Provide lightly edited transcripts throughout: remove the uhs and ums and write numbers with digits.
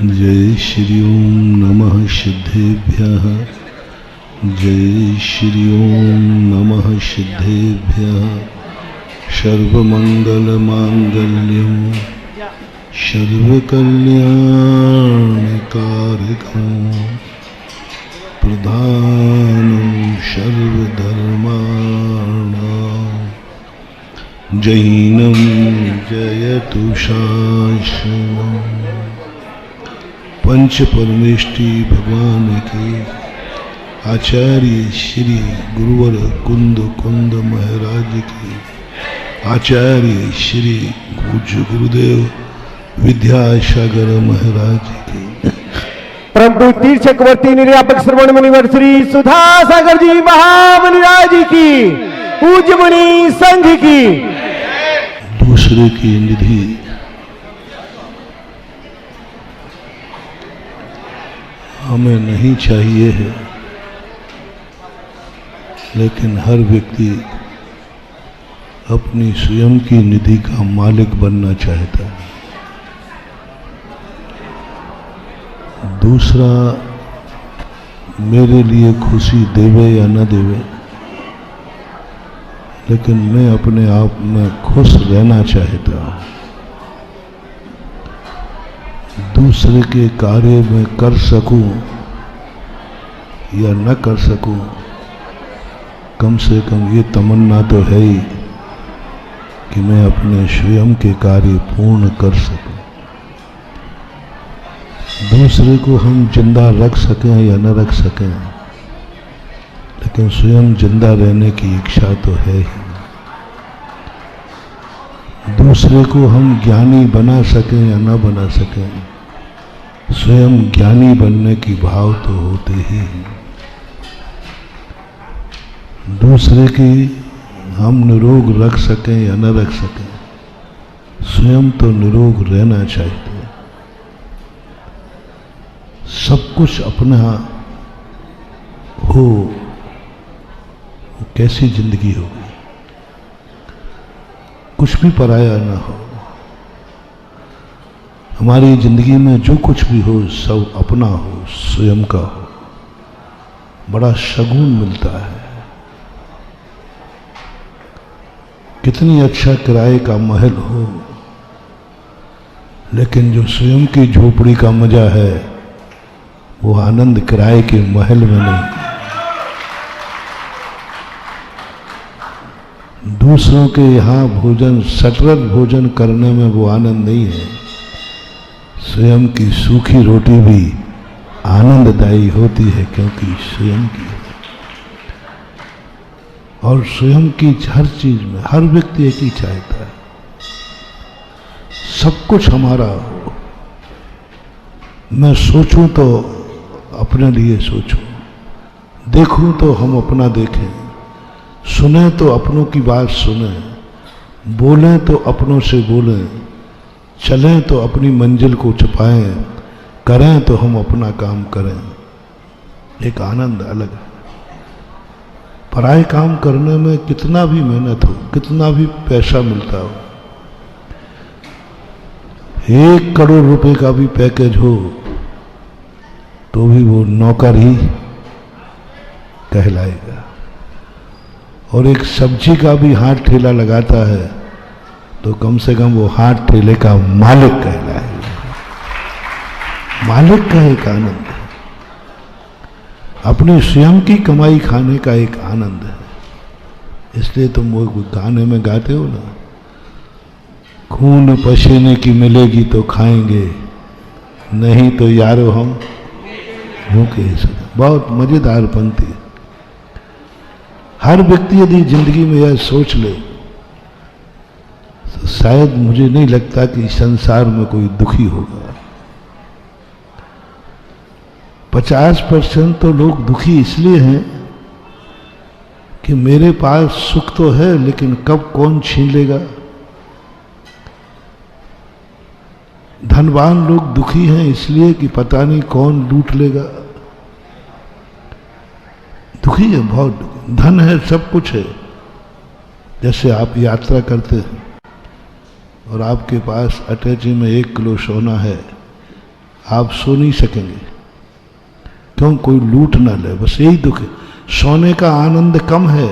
जय श्री ओम नमः सिद्धेभ्यः। जय श्री ओम नमः सिद्धेभ्यः। सर्वमंगलमांगल्यं सर्वकल्याणकारकं प्रधानं सर्वधर्माणां जैनं जयतु शासनम्। पंच परमेष्टि भगवान के आचार्य श्री गुरुवर कुंद महाराज की, आचार्य श्री पूज्य गुरुदेव विद्यासागर महाराज की, परम तीर्थ चक्रवर्ती निर्यापक श्रवण मुनिवर श्री सुधा सागर जी महामुनिराज की, पूज्य मुनि संघ की। दूसरे की निधि हमें नहीं चाहिए है, लेकिन हर व्यक्ति अपनी स्वयं की निधि का मालिक बनना चाहता है। दूसरा मेरे लिए खुशी देवे या न देवे, लेकिन मैं अपने आप में खुश रहना चाहता हूँ। दूसरे के कार्य में कर सकूं या न कर सकूं, कम से कम ये तमन्ना तो है ही कि मैं अपने स्वयं के कार्य पूर्ण कर सकूं। दूसरे को हम जिंदा रख सकें या न रख सकें, लेकिन स्वयं जिंदा रहने की इच्छा तो है ही। दूसरे को हम ज्ञानी बना सकें या न बना सकें, स्वयं ज्ञानी बनने की भाव तो होते ही हैं। दूसरे की हम निरोग रख सकें या न रख सकें, स्वयं तो निरोग रहना चाहिए। सब कुछ अपना हो, वो कैसी जिंदगी होगी? कुछ भी पराया ना हो। हमारी जिंदगी में जो कुछ भी हो सब अपना हो, स्वयं का हो, बड़ा शगुन मिलता है। कितनी अच्छा किराए का महल हो, लेकिन जो स्वयं की झोपड़ी का मजा है वो आनंद किराए के महल में नहीं। दूसरों के यहाँ भोजन सटरत भोजन करने में वो आनंद नहीं है। स्वयं की सूखी रोटी भी आनंददायी होती है, क्योंकि स्वयं की है। और स्वयं की हर चीज में हर व्यक्ति एक ही चाहता है, सब कुछ हमारा हो। मैं सोचूं तो अपने लिए सोचूं, देखूं तो हम अपना देखें, सुने तो अपनों की बात सुने, बोलें तो अपनों से बोलें, चलें तो अपनी मंजिल को छुपाएं, करें तो हम अपना काम करें। एक आनंद अलग है। पराये काम करने में कितना भी मेहनत हो, कितना भी पैसा मिलता हो, 1 करोड़ रुपए का भी पैकेज हो, तो भी वो नौकर ही कहलाएगा। और एक सब्जी का भी हाथ ठेला लगाता है, तो कम से कम वो हाथ ठेले का मालिक कहलाएगा। मालिक का एक आनंद है, अपनी स्वयं की कमाई खाने का एक आनंद है। इसलिए तुम वो गाने में गाते हो ना, खून पसीने की मिलेगी तो खाएंगे, नहीं तो यारो हम भूखे। बहुत मजेदार पंक्ति है। हर व्यक्ति यदि जिंदगी में यह सोच ले तो शायद मुझे नहीं लगता कि संसार में कोई दुखी होगा। 50% तो लोग दुखी इसलिए हैं कि मेरे पास सुख तो है, लेकिन कब कौन छीन लेगा। धनवान लोग दुखी हैं इसलिए कि पता नहीं कौन लूट लेगा। दुखी है, बहुत दुखी। धन है, सब कुछ है। जैसे आप यात्रा करते हैं और आपके पास अटैची में 1 किलो सोना है, आप सो नहीं सकेंगे। क्यों? कोई लूट ना ले, बस यही दुख है। सोने का आनंद कम है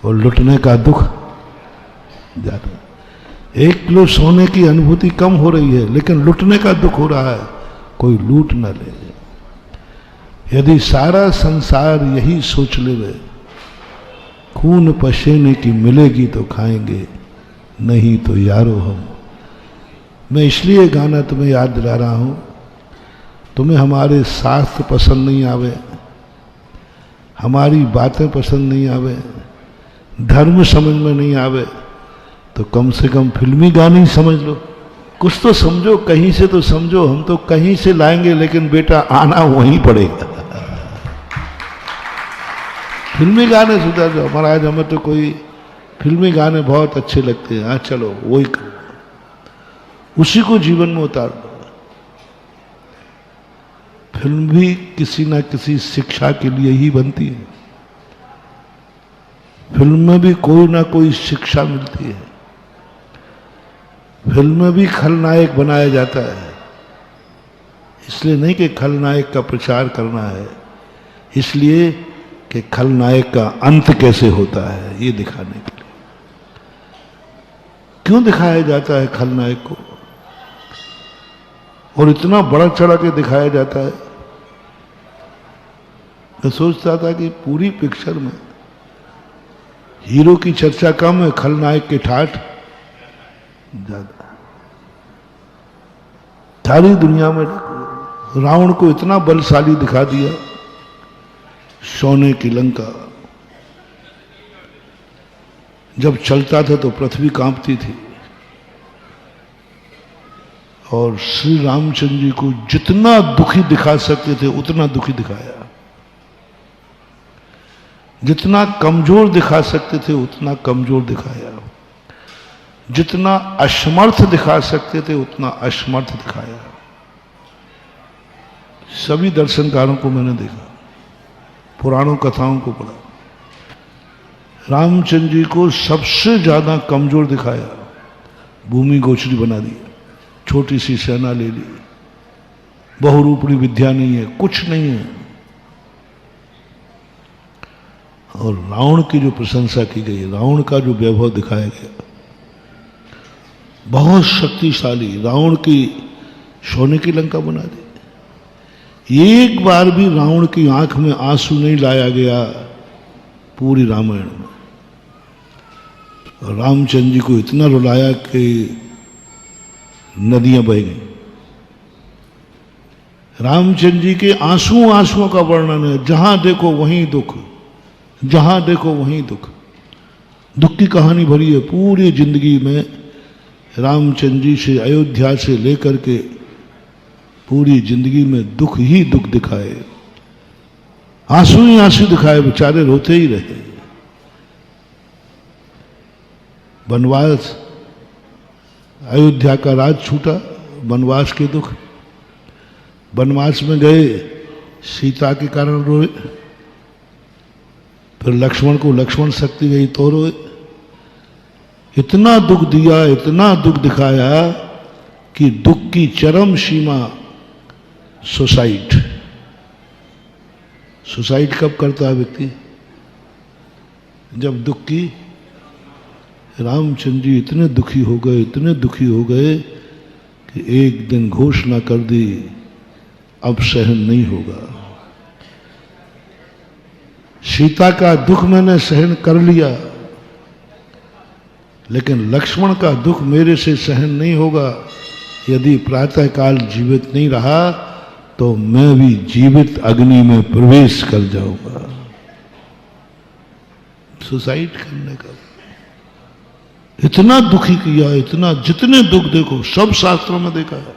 और लुटने का दुख ज्यादा। 1 किलो सोने की अनुभूति कम हो रही है, लेकिन लुटने का दुख हो रहा है, कोई लूट ना ले। यदि सारा संसार यही सोच ले, खून पसीने की मिलेगी तो खाएंगे, नहीं तो यारो हम। मैं इसलिए गाना तुम्हें याद दिला रहा हूं, तुम्हें हमारे शास्त्र पसंद नहीं आवे, हमारी बातें पसंद नहीं आवे, धर्म समझ में नहीं आवे, तो कम से कम फिल्मी गाने समझ लो। कुछ तो समझो, कहीं से तो समझो। हम तो कहीं से लाएंगे, लेकिन बेटा आना वहीं पड़ेगा। फिल्मी गाने सुधर जाओ। महाराज हमें तो कोई फिल्मी गाने बहुत अच्छे लगते हैं, हाँ चलो वही करो, उसी को जीवन में उतार दो। फिल्म भी किसी ना किसी शिक्षा के लिए ही बनती है। फिल्म में भी कोई ना कोई शिक्षा मिलती है। फिल्म में भी खलनायक बनाया जाता है, इसलिए नहीं कि खलनायक का प्रचार करना है, इसलिए कि खलनायक का अंत कैसे होता है ये दिखाने के लिए। क्यों दिखाया जाता है खलनायक को, और इतना बड़ा चढ़ा के दिखाया जाता है? मैं सोचता था कि पूरी पिक्चर में हीरो की चर्चा कम है, खलनायक के ठाठ ज्यादा। सारी दुनिया में रावण को इतना बलशाली दिखा दिया, सोने की लंका जब चलता था तो पृथ्वी कांपती थी, और श्री रामचंद्र जी को जितना दुखी दिखा सकते थे उतना दुखी दिखाया, जितना कमजोर दिखा सकते थे उतना कमजोर दिखाया, जितना असमर्थ दिखा सकते थे उतना असमर्थ दिखाया। सभी दर्शनकारों को मैंने देखा, पुराणों कथाओं को पढ़ा, रामचंद्र जी को सबसे ज्यादा कमजोर दिखाया, भूमि गोचरी बना दी, छोटी सी सेना ले ली, बहुरूपणी विद्या नहीं है, कुछ नहीं है। और रावण की जो प्रशंसा की गई, रावण का जो वैभव दिखाया गया, बहुत शक्तिशाली, रावण की सोने की लंका बना दी। एक बार भी रावण की आंख में आंसू नहीं लाया गया पूरी रामायण में। और रामचंद्र जी को इतना रुलाया कि नदियां बह गई। रामचंद्र जी के आंसुओं का वर्णन है, जहां देखो वहीं दुख, जहां देखो वहीं दुख, दुख की कहानी भरी है। पूरी जिंदगी में रामचंद्र जी से, अयोध्या से लेकर के पूरी जिंदगी में दुख ही दुख दिखाए, आंसू ही आंसू दिखाए, बेचारे रोते ही रहे। वनवास, अयोध्या का राज छूटा, वनवास के दुख, वनवास में गए, सीता के कारण रोए, फिर लक्ष्मण को लक्ष्मण शक्ति गई तो रोए। इतना दुख दिया, इतना दुख दिखाया कि दुख की चरम सीमा सुसाइड। सुसाइड कब करता है व्यक्ति? जब दुख की, रामचंद्र जी इतने दुखी हो गए, इतने दुखी हो गए कि एक दिन घोषणा कर दी, अब सहन नहीं होगा। सीता का दुख मैंने सहन कर लिया, लेकिन लक्ष्मण का दुख मेरे से सहन नहीं होगा। यदि प्रातःकाल जीवित नहीं रहा तो मैं भी जीवित अग्नि में प्रवेश कर जाऊंगा। सुसाइड करने का इतना दुखी किया, इतना, जितने दुख देखो सब शास्त्रों में देखा है।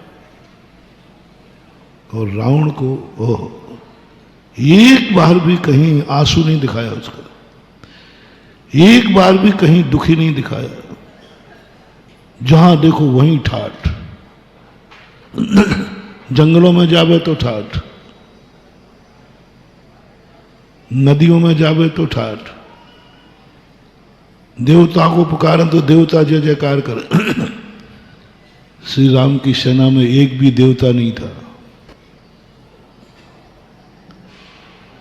और रावण को ओह, एक बार भी कहीं आंसू नहीं दिखाया उसका, एक बार भी कहीं दुखी नहीं दिखाया, जहां देखो वहीं ठाठ। जंगलों में जावे तो ठाठ, नदियों में जावे तो ठाठ, देवता को पुकारें तो देवता जय जयकार करें, श्री राम की सेना में एक भी देवता नहीं था,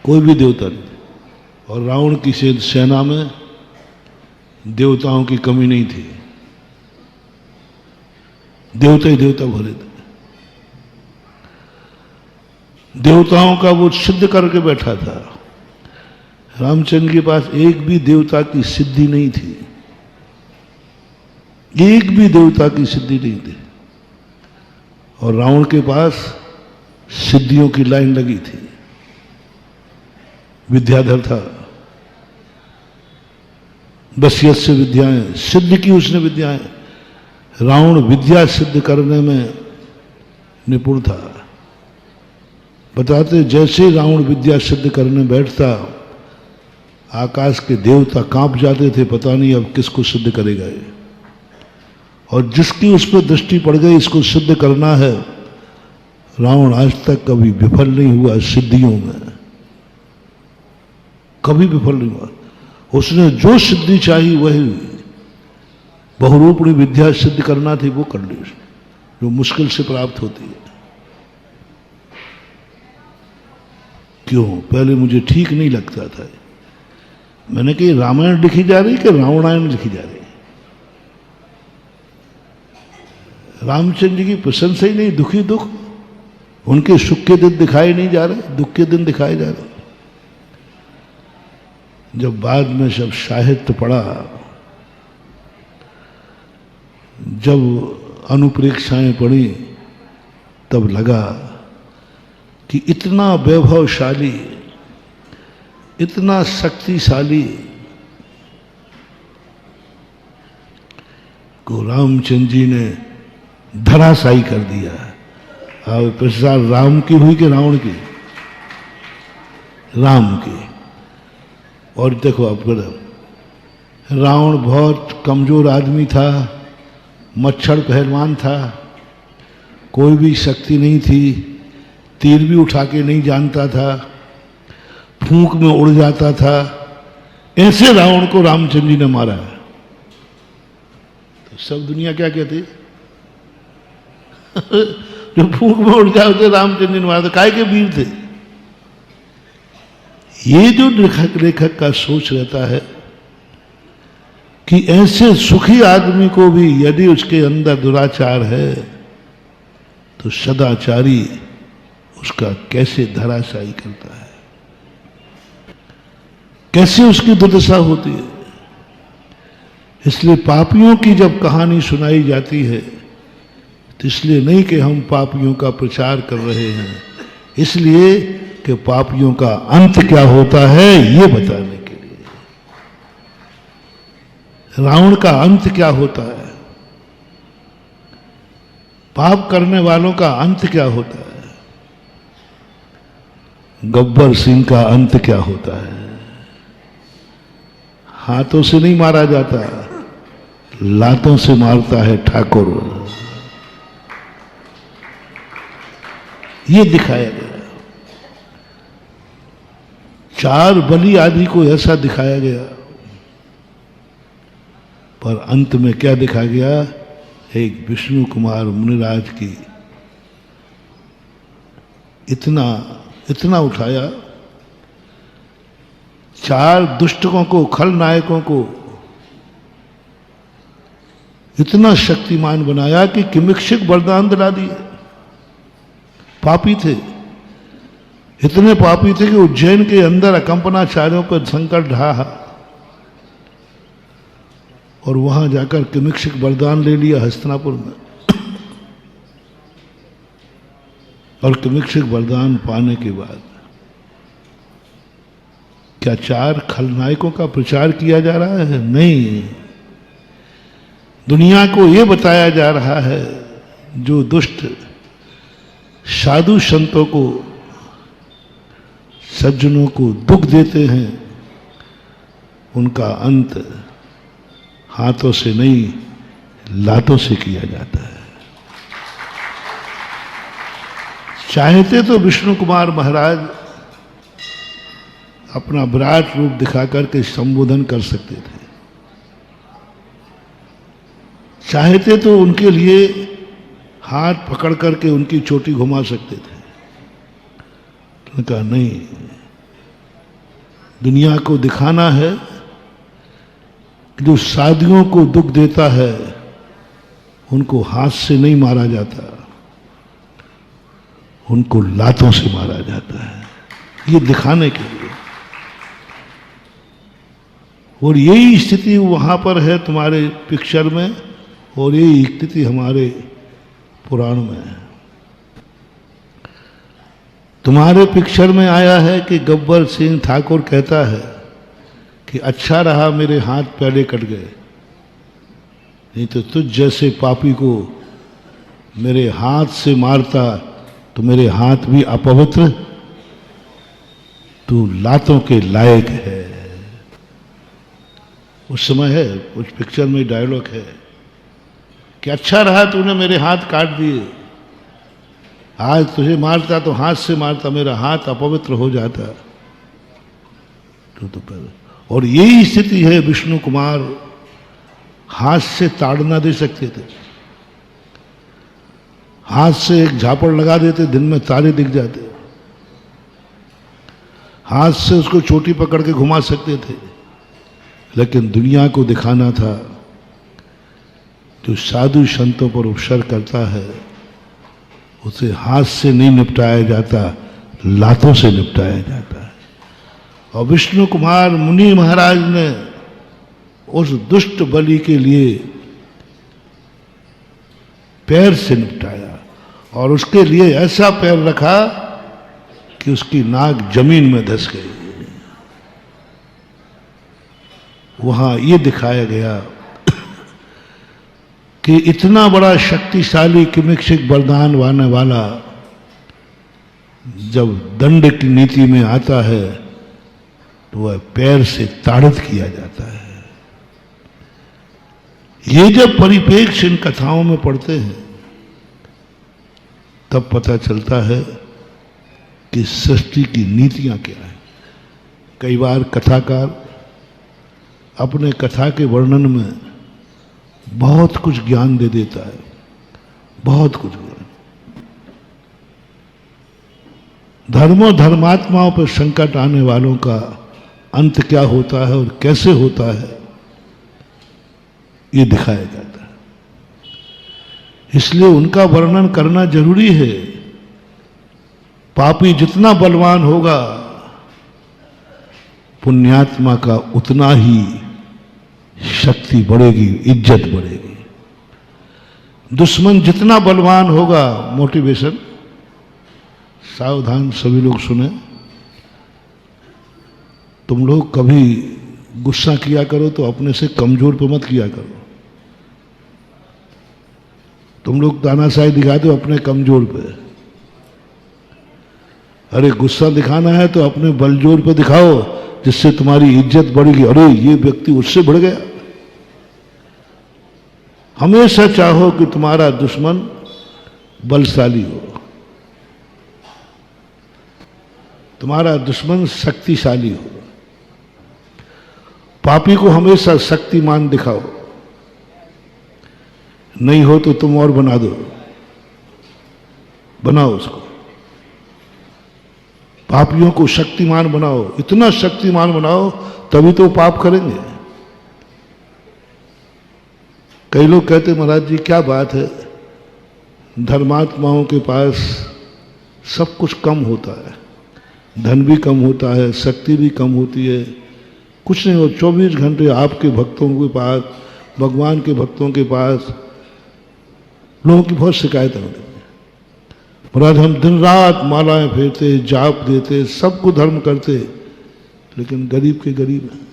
कोई भी देवता नहीं। और रावण की सेना में देवताओं की कमी नहीं थी, देवता ही देवता भरे थे। देवताओं का वो सिद्ध करके बैठा था। रामचंद्र के पास एक भी देवता की सिद्धि नहीं थी, एक भी देवता की सिद्धि नहीं थी। और रावण के पास सिद्धियों की लाइन लगी थी, विद्याधर था, बस यस्य विद्याएं, सिद्ध की उसने विद्याएं। रावण विद्या सिद्ध करने में निपुण था। बताते जैसे रावण विद्या सिद्ध करने बैठता, आकाश के देवता कांप जाते थे, पता नहीं अब किसको सिद्ध करेगा ये। और जिसकी उस पर दृष्टि पड़ गई इसको सिद्ध करना है, रावण आज तक कभी विफल नहीं हुआ सिद्धियों में, कभी विफल नहीं हुआ। उसने जो सिद्धि चाहिए वही बहुरूपणी विद्या सिद्ध करना थी वो कर ली उसने, जो मुश्किल से प्राप्त होती है। क्यों? पहले मुझे ठीक नहीं लगता था। मैंने कही रामायण लिखी जा रही कि रावणायण लिखी जा रही? रामचंद्र जी की प्रशंसा ही नहीं, दुखी दुख। उनके सुख के दिन दिखाए नहीं जा रहे, दुख के दिन दिखाए जा रहे। जब बाद में सब साहित्य पढ़ा, जब अनुप्रेक्षाएं पढ़ी, तब लगा कि इतना वैभवशाली, इतना शक्तिशाली को रामचंद्र जी ने धराशायी कर दिया। अब प्रसार राम की हुई कि रावण की? राम की। और देखो अब रावण बहुत कमजोर आदमी था, मच्छर पहलवान था, कोई भी शक्ति नहीं थी, तीर भी उठा के नहीं जानता था, फूंक में उड़ जाता था। ऐसे रावण को रामचंद्र जी ने मारा। तो सब दुनिया क्या कहती? जो फूंक में उड़ जाते रामचंद्र जी ने मारा, तो काय के वीर थे। ये जो लेखक का सोच रहता है कि ऐसे सुखी आदमी को भी यदि उसके अंदर दुराचार है तो सदाचारी उसका कैसे धराशायी करता है, कैसे उसकी दुर्दशा होती है। इसलिए पापियों की जब कहानी सुनाई जाती है तो इसलिए नहीं कि हम पापियों का प्रचार कर रहे हैं, इसलिए कि पापियों का अंत क्या होता है ये बताने के लिए। रावण का अंत क्या होता है, पाप करने वालों का अंत क्या होता है, गब्बर सिंह का अंत क्या होता है। हाथों से नहीं मारा जाता, लातों से मारता है ठाकुर। ये दिखाया गया। चार बलि आदि को ऐसा दिखाया गया, पर अंत में क्या दिखा गया? एक विष्णु कुमार मुनिराज की इतना उठाया, चार दुष्टों को, खलनायकों को इतना शक्तिमान बनाया कि किमिक्षिक वरदान दिला दिए। पापी थे, इतने पापी थे कि उज्जैन के अंदर अकंपनाचार्यों पर संकट ढहा और वहां जाकर किमिक्षिक वरदान ले लिया हस्तिनापुर में। और किमिक्षिक वरदान पाने के बाद क्या चार खलनायकों का प्रचार किया जा रहा है? नहीं, दुनिया को यह बताया जा रहा है जो दुष्ट साधु संतों को, सज्जनों को दुख देते हैं, उनका अंत हाथों से नहीं लातों से किया जाता है। चाहते तो विष्णु कुमार महाराज अपना विराट रूप दिखाकर के संबोधन कर सकते थे, चाहते तो उनके लिए हाथ पकड़ करके उनकी चोटी घुमा सकते थे। तो कहा नहीं, दुनिया को दिखाना है कि जो साधुओं को दुख देता है उनको हाथ से नहीं मारा जाता, उनको लातों से मारा जाता है, ये दिखाने के लिए। और यही स्थिति वहां पर है तुम्हारे पिक्चर में, और यही स्थिति हमारे पुराण में है। तुम्हारे पिक्चर में आया है कि गब्बर सिंह ठाकुर कहता है कि अच्छा रहा मेरे हाथ पहले कट गए, नहीं तो तुझ जैसे पापी को मेरे हाथ से मारता तो मेरे हाथ भी अपवित्र, तू लातों के लायक है। उस समय है, उस पिक्चर में डायलॉग है कि अच्छा रहा तूने मेरे हाथ काट दिए, आज तुझे मारता तो हाथ से मारता, मेरा हाथ अपवित्र हो जाता। तो पहले, और यही स्थिति है, विष्णु कुमार हाथ से ताड़ना दे सकते थे, हाथ से एक झापड़ लगा देते, दिन में तारे दिख जाते। हाथ से उसको चोटी पकड़ के घुमा सकते थे, लेकिन दुनिया को दिखाना था जो साधु संतों पर उपसर करता है उसे हाथ से नहीं निपटाया जाता, लातों से निपटाया जाता है। और विष्णु कुमार मुनि महाराज ने उस दुष्ट बलि के लिए पैर से निपटाया, और उसके लिए ऐसा पैर रखा कि उसकी नाक जमीन में धंस गई। वहां ये दिखाया गया कि इतना बड़ा शक्तिशाली किमिक्षिक वरदान वाने वाला जब दंड की नीति में आता है तो वह पैर से ताड़ित किया जाता है। ये जब परिप्रेक्ष्य इन कथाओं में पढ़ते हैं तब पता चलता है कि सृष्टि की नीतियां क्या हैं। कई बार कथाकार अपने कथा के वर्णन में बहुत कुछ ज्ञान दे देता है, बहुत कुछ ज्ञान। धर्मों धर्मात्माओं पर संकट आने वालों का अंत क्या होता है और कैसे होता है ये दिखाया जाता है। इसलिए उनका वर्णन करना जरूरी है। पापी जितना बलवान होगा पुण्यात्मा का उतना ही शक्ति बढ़ेगी, इज्जत बढ़ेगी। दुश्मन जितना बलवान होगा, मोटिवेशन सावधान सभी लोग सुने, तुम लोग कभी गुस्सा किया करो तो अपने से कमजोर पे मत किया करो। तुम लोग तानाशाही दिखाते हो अपने कमजोर पे। अरे गुस्सा दिखाना है तो अपने बलजोर पे दिखाओ, जिससे तुम्हारी इज्जत बढ़ेगी। अरे ये व्यक्ति उससे बढ़ गया। हमेशा चाहो कि तुम्हारा दुश्मन बलशाली हो, तुम्हारा दुश्मन शक्तिशाली हो। पापी को हमेशा शक्तिमान दिखाओ, नहीं हो तो तुम और बना दो, बनाओ उसको। पापियों को शक्तिमान बनाओ, इतना शक्तिमान बनाओ तभी तो पाप करेंगे। कई लोग कहते महाराज जी क्या बात है, धर्मात्माओं के पास सब कुछ कम होता है, धन भी कम होता है, शक्ति भी कम होती है, कुछ नहीं हो। 24 घंटे आपके भक्तों के पास, भगवान के भक्तों के पास लोगों की बहुत शिकायतें होती हैं। महाराज हम दिन रात मालाएं फेरते, जाप देते, सबको धर्म करते, लेकिन गरीब के गरीब हैं,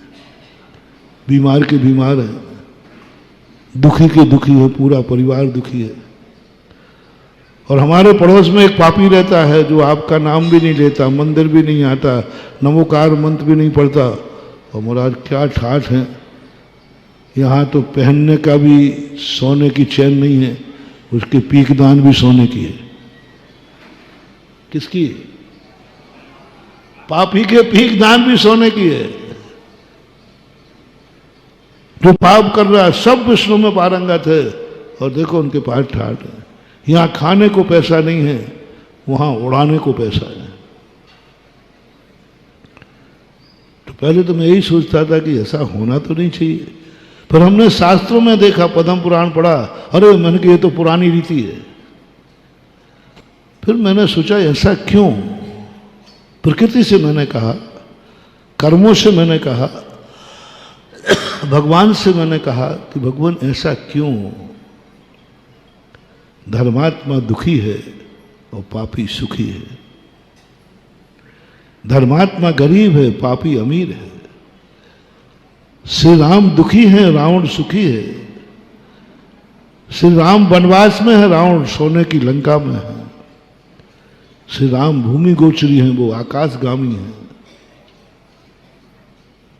बीमार के बीमार हैं, दुखी के दुखी है, पूरा परिवार दुखी है। और हमारे पड़ोस में एक पापी रहता है जो आपका नाम भी नहीं लेता, मंदिर भी नहीं आता, नमोकार मंत्र भी नहीं पढ़ता, और महाराज क्या ठाठ है। यहाँ तो पहनने का भी सोने की चैन नहीं है, उसके पीकदान भी सोने की है। किसकी? पापी के पीकदान भी सोने की है। जो पाप कर रहा है सब विष्णु में पारंगत है, और देखो उनके पास ठाठ है। यहाँ खाने को पैसा नहीं है, वहां उड़ाने को पैसा है। तो पहले तो मैं यही सोचता था कि ऐसा होना तो नहीं चाहिए, पर हमने शास्त्रों में देखा, पद्म पुराण पढ़ा, अरे मैंने कहा ये तो पुरानी रीति है। फिर मैंने सोचा ऐसा क्यों? प्रकृति से मैंने कहा, कर्मों से मैंने कहा, भगवान से मैंने कहा कि भगवान ऐसा क्यों? धर्मात्मा दुखी है और पापी सुखी है, धर्मात्मा गरीब है, पापी अमीर है, श्री राम दुखी है, रावण सुखी है, श्री राम वनवास में है, रावण सोने की लंका में है, श्री राम भूमि गोचरी हैं, वो आकाशगामी हैं।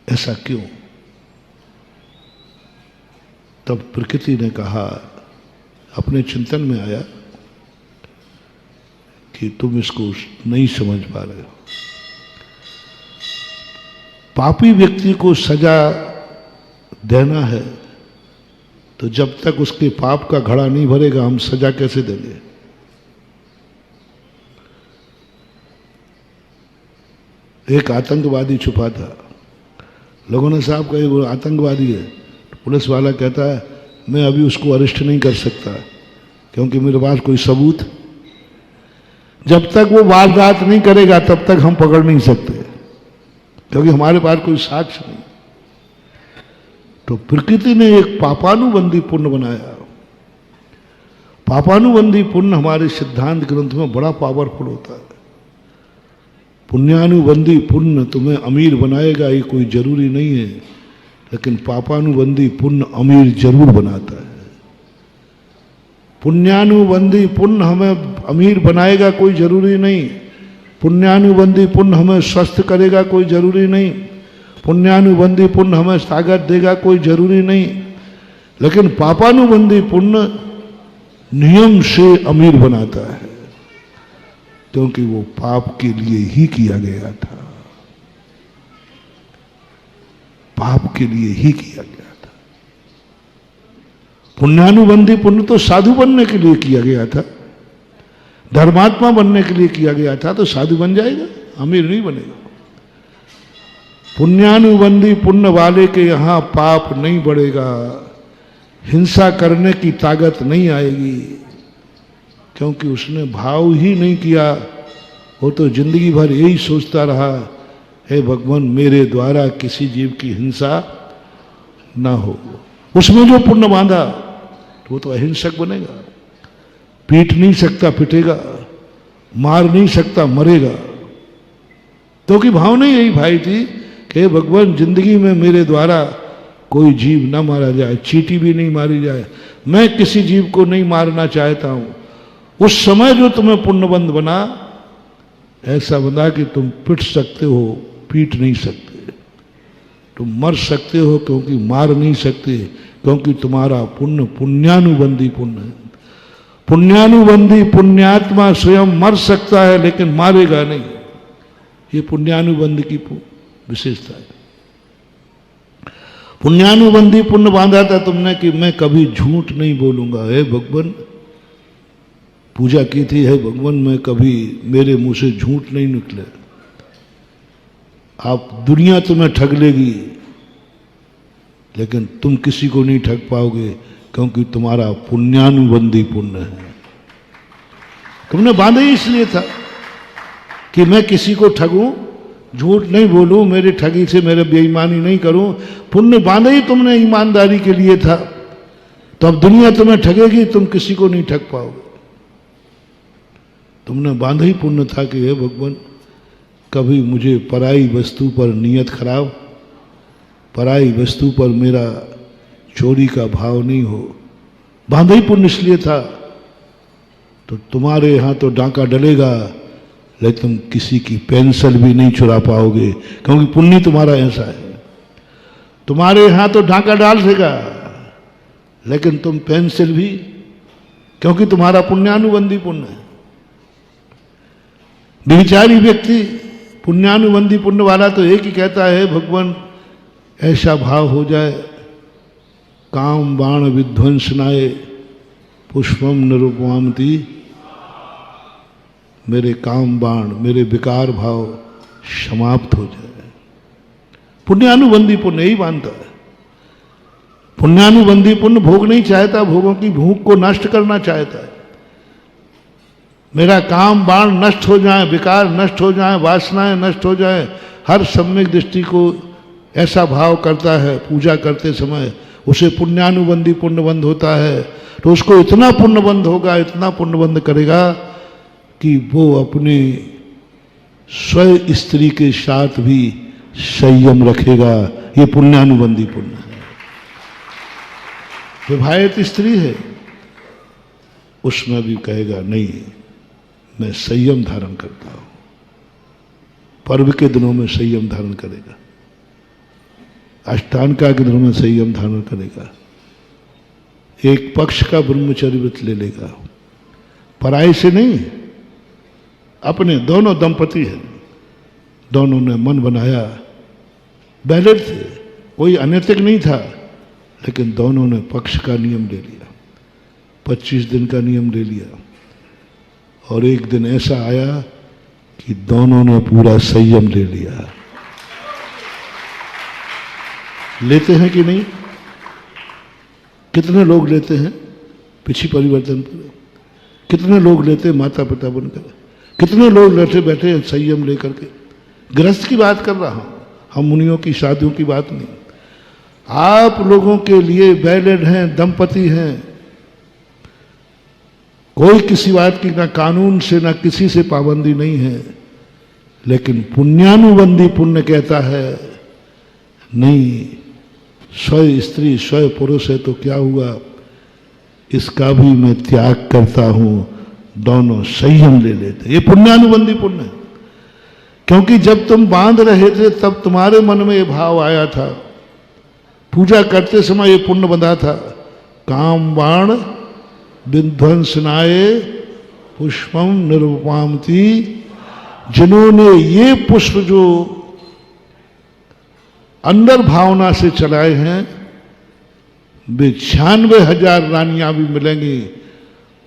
ऐसा क्यों? तब प्रकृति ने कहा, अपने चिंतन में आया कि तुम इसको नहीं समझ पा रहे हो। पापी व्यक्ति को सजा देना है तो जब तक उसके पाप का घड़ा नहीं भरेगा हम सजा कैसे देंगे? एक आतंकवादी छुपा था, लोगों ने साहब कहा वो आतंकवादी है, पुलिस वाला कहता है मैं अभी उसको अरेस्ट नहीं कर सकता क्योंकि मेरे पास कोई सबूत, जब तक वो वारदात नहीं करेगा तब तक हम पकड़ नहीं सकते क्योंकि हमारे पास कोई साक्ष्य नहीं। तो प्रकृति ने एक पापानुबंधी पुण्य बनाया। पापानुबंधी पुण्य हमारे सिद्धांत ग्रंथ में बड़ा पावरफुल होता है। पुण्यानुबंधी पुण्य तुम्हें अमीर बनाएगा ये कोई जरूरी नहीं है, लेकिन पापानुबंधी पुण्य अमीर जरूर बनाता है। पुण्यानुबंधी पुण्य हमें अमीर बनाएगा कोई जरूरी नहीं, पुण्यानुबंधी पुण्य हमें स्वस्थ करेगा कोई जरूरी नहीं, पुण्यानुबंधी पुण्य हमें ताकत देगा कोई जरूरी नहीं, लेकिन पापानुबंधी पुण्य नियम से अमीर बनाता है क्योंकि वो पाप के लिए ही किया गया था, पाप के लिए ही किया गया था। पुण्यानुबंधी पुण्य तो साधु बनने के लिए किया गया था, धर्मात्मा बनने के लिए किया गया था, तो साधु बन जाएगा, अमीर नहीं बनेगा। पुण्यानुबंधी पुण्य वाले के यहां पाप नहीं बढ़ेगा, हिंसा करने की ताकत नहीं आएगी क्योंकि उसने भाव ही नहीं किया। वो तो जिंदगी भर यही सोचता रहा, हे भगवान मेरे द्वारा किसी जीव की हिंसा ना हो। उसमें जो पुण्य बांधा तो वो तो अहिंसक बनेगा, पीट नहीं सकता पिटेगा, मार नहीं सकता मरेगा। क्योंकि भावना यही भाई थी कि हे भगवान जिंदगी में मेरे द्वारा कोई जीव ना मारा जाए, चींटी भी नहीं मारी जाए, मैं किसी जीव को नहीं मारना चाहता हूं। उस समय जो तुम्हें पुण्यबंध बना, ऐसा बना कि तुम पिट सकते हो, पीट नहीं सकते, तुम मर सकते हो क्योंकि मार नहीं सकते, क्योंकि तुम्हारा पुण्य पुण्यानुबंधी पुण्य है। पुण्यानुबंधी पुण्यात्मा स्वयं मर सकता है लेकिन मारेगा नहीं, ये पुण्यानुबंधी की विशेषता है। पुण्यानुबंधी पुण्य बांधा था तुमने कि मैं कभी झूठ नहीं बोलूंगा। हे भगवान, पूजा की थी, है भगवान मैं कभी मेरे मुंह से झूठ नहीं निकले। आप दुनिया तुम्हें ठग लेगी लेकिन तुम किसी को नहीं ठग पाओगे क्योंकि तुम्हारा पुण्यानुबंधी पुण्य है। तुमने बांधा ही इसलिए था कि मैं किसी को ठगूं, झूठ नहीं बोलूं, मेरी ठगी से मेरे बेईमानी नहीं करूं। पुण्य बांधा ही तुमने ईमानदारी के लिए था, तो अब दुनिया तुम्हें ठगेगी, तुम किसी को नहीं ठग पाओगे। तुमने बांधा ही पुण्य था कि हे भगवान कभी मुझे पराई वस्तु पर नियत खराब, पराई वस्तु पर मेरा चोरी का भाव नहीं हो। बांधा ही पुण्य इसलिए था। तो तुम्हारे यहां तो डांका डलेगा लेकिन तुम किसी की पेंसिल भी नहीं चुरा पाओगे क्योंकि पुण्य तुम्हारा ऐसा है। तुम्हारे यहां तो डांका डाल देगा लेकिन तुम पेंसिल भी, क्योंकि तुम्हारा पुण्यानुबंधी पुण्य है। विचारी व्यक्ति पुण्यानुबंधी पुण्य वाला तो एक ही कहता है भगवान ऐसा भाव हो जाए, काम बाण विध्वंसनाए पुष्पम निरुपमामति, मेरे काम बाण, मेरे विकार भाव समाप्त हो जाए। पुण्यानुबंधी पुण्य यही मानता है। पुण्यानुबंधी पुण्य भोग नहीं चाहता, भोगों की भूख को नष्ट करना चाहता है। मेरा काम बाण नष्ट हो जाए, विकार नष्ट हो जाए, वासनाएं नष्ट हो जाए, हर सम्यक दृष्टि को ऐसा भाव करता है। पूजा करते समय उसे पुण्यानुबंधी पुण्यबंध होता है, तो उसको इतना पुण्यबंध होगा, इतना पुण्यबंध करेगा कि वो अपनी स्व स्त्री के साथ भी संयम रखेगा। ये पुण्यानुबंधी पुण्य है। विवाहित स्त्री है, उसमें भी कहेगा नहीं, मैं संयम धारण करता हूं। पर्व के दिनों में संयम धारण करेगा, अष्टांगा के दिनों में संयम धारण करेगा, एक पक्ष का ब्रह्मचर्य व्रत ले लेगा, पराई से नहीं, अपने। दोनों दंपति हैं, दोनों ने मन बनाया, बैलेंस थे, कोई अनैतिक नहीं था, लेकिन दोनों ने पक्ष का नियम ले लिया, 25 दिन का नियम ले लिया। और एक दिन ऐसा आया कि दोनों ने पूरा संयम ले लिया। लेते हैं कि नहीं? कितने लोग लेते हैं पिछी परिवर्तन पर? कितने लोग लेते हैं माता पिता बनकर? कितने लोग बैठे बैठे संयम लेकर के? गृहस्थ की बात कर रहा हूं, हम मुनियों की शादियों की बात नहीं। आप लोगों के लिए वैलिड हैं, दंपति हैं, कोई किसी बात की ना कानून से ना किसी से पाबंदी नहीं है, लेकिन पुण्यानुबंधी पुण्य कहता है नहीं, स्व स्त्री स्व पुरुष है तो क्या हुआ, इसका भी मैं त्याग करता हूं, दोनों संयम ले लेते। ये पुण्यानुबंधी पुण्य है। क्योंकि जब तुम बांध रहे थे तब तुम्हारे मन में ये भाव आया था, पूजा करते समय ये पुण्य बंधा था, काम बाण विध्वंसनाय पुष्पम निरुपमामति। जिन्होंने ये पुष्प जो अंदर भावना से चलाए हैं, वे 96,000 रानियां भी मिलेंगी,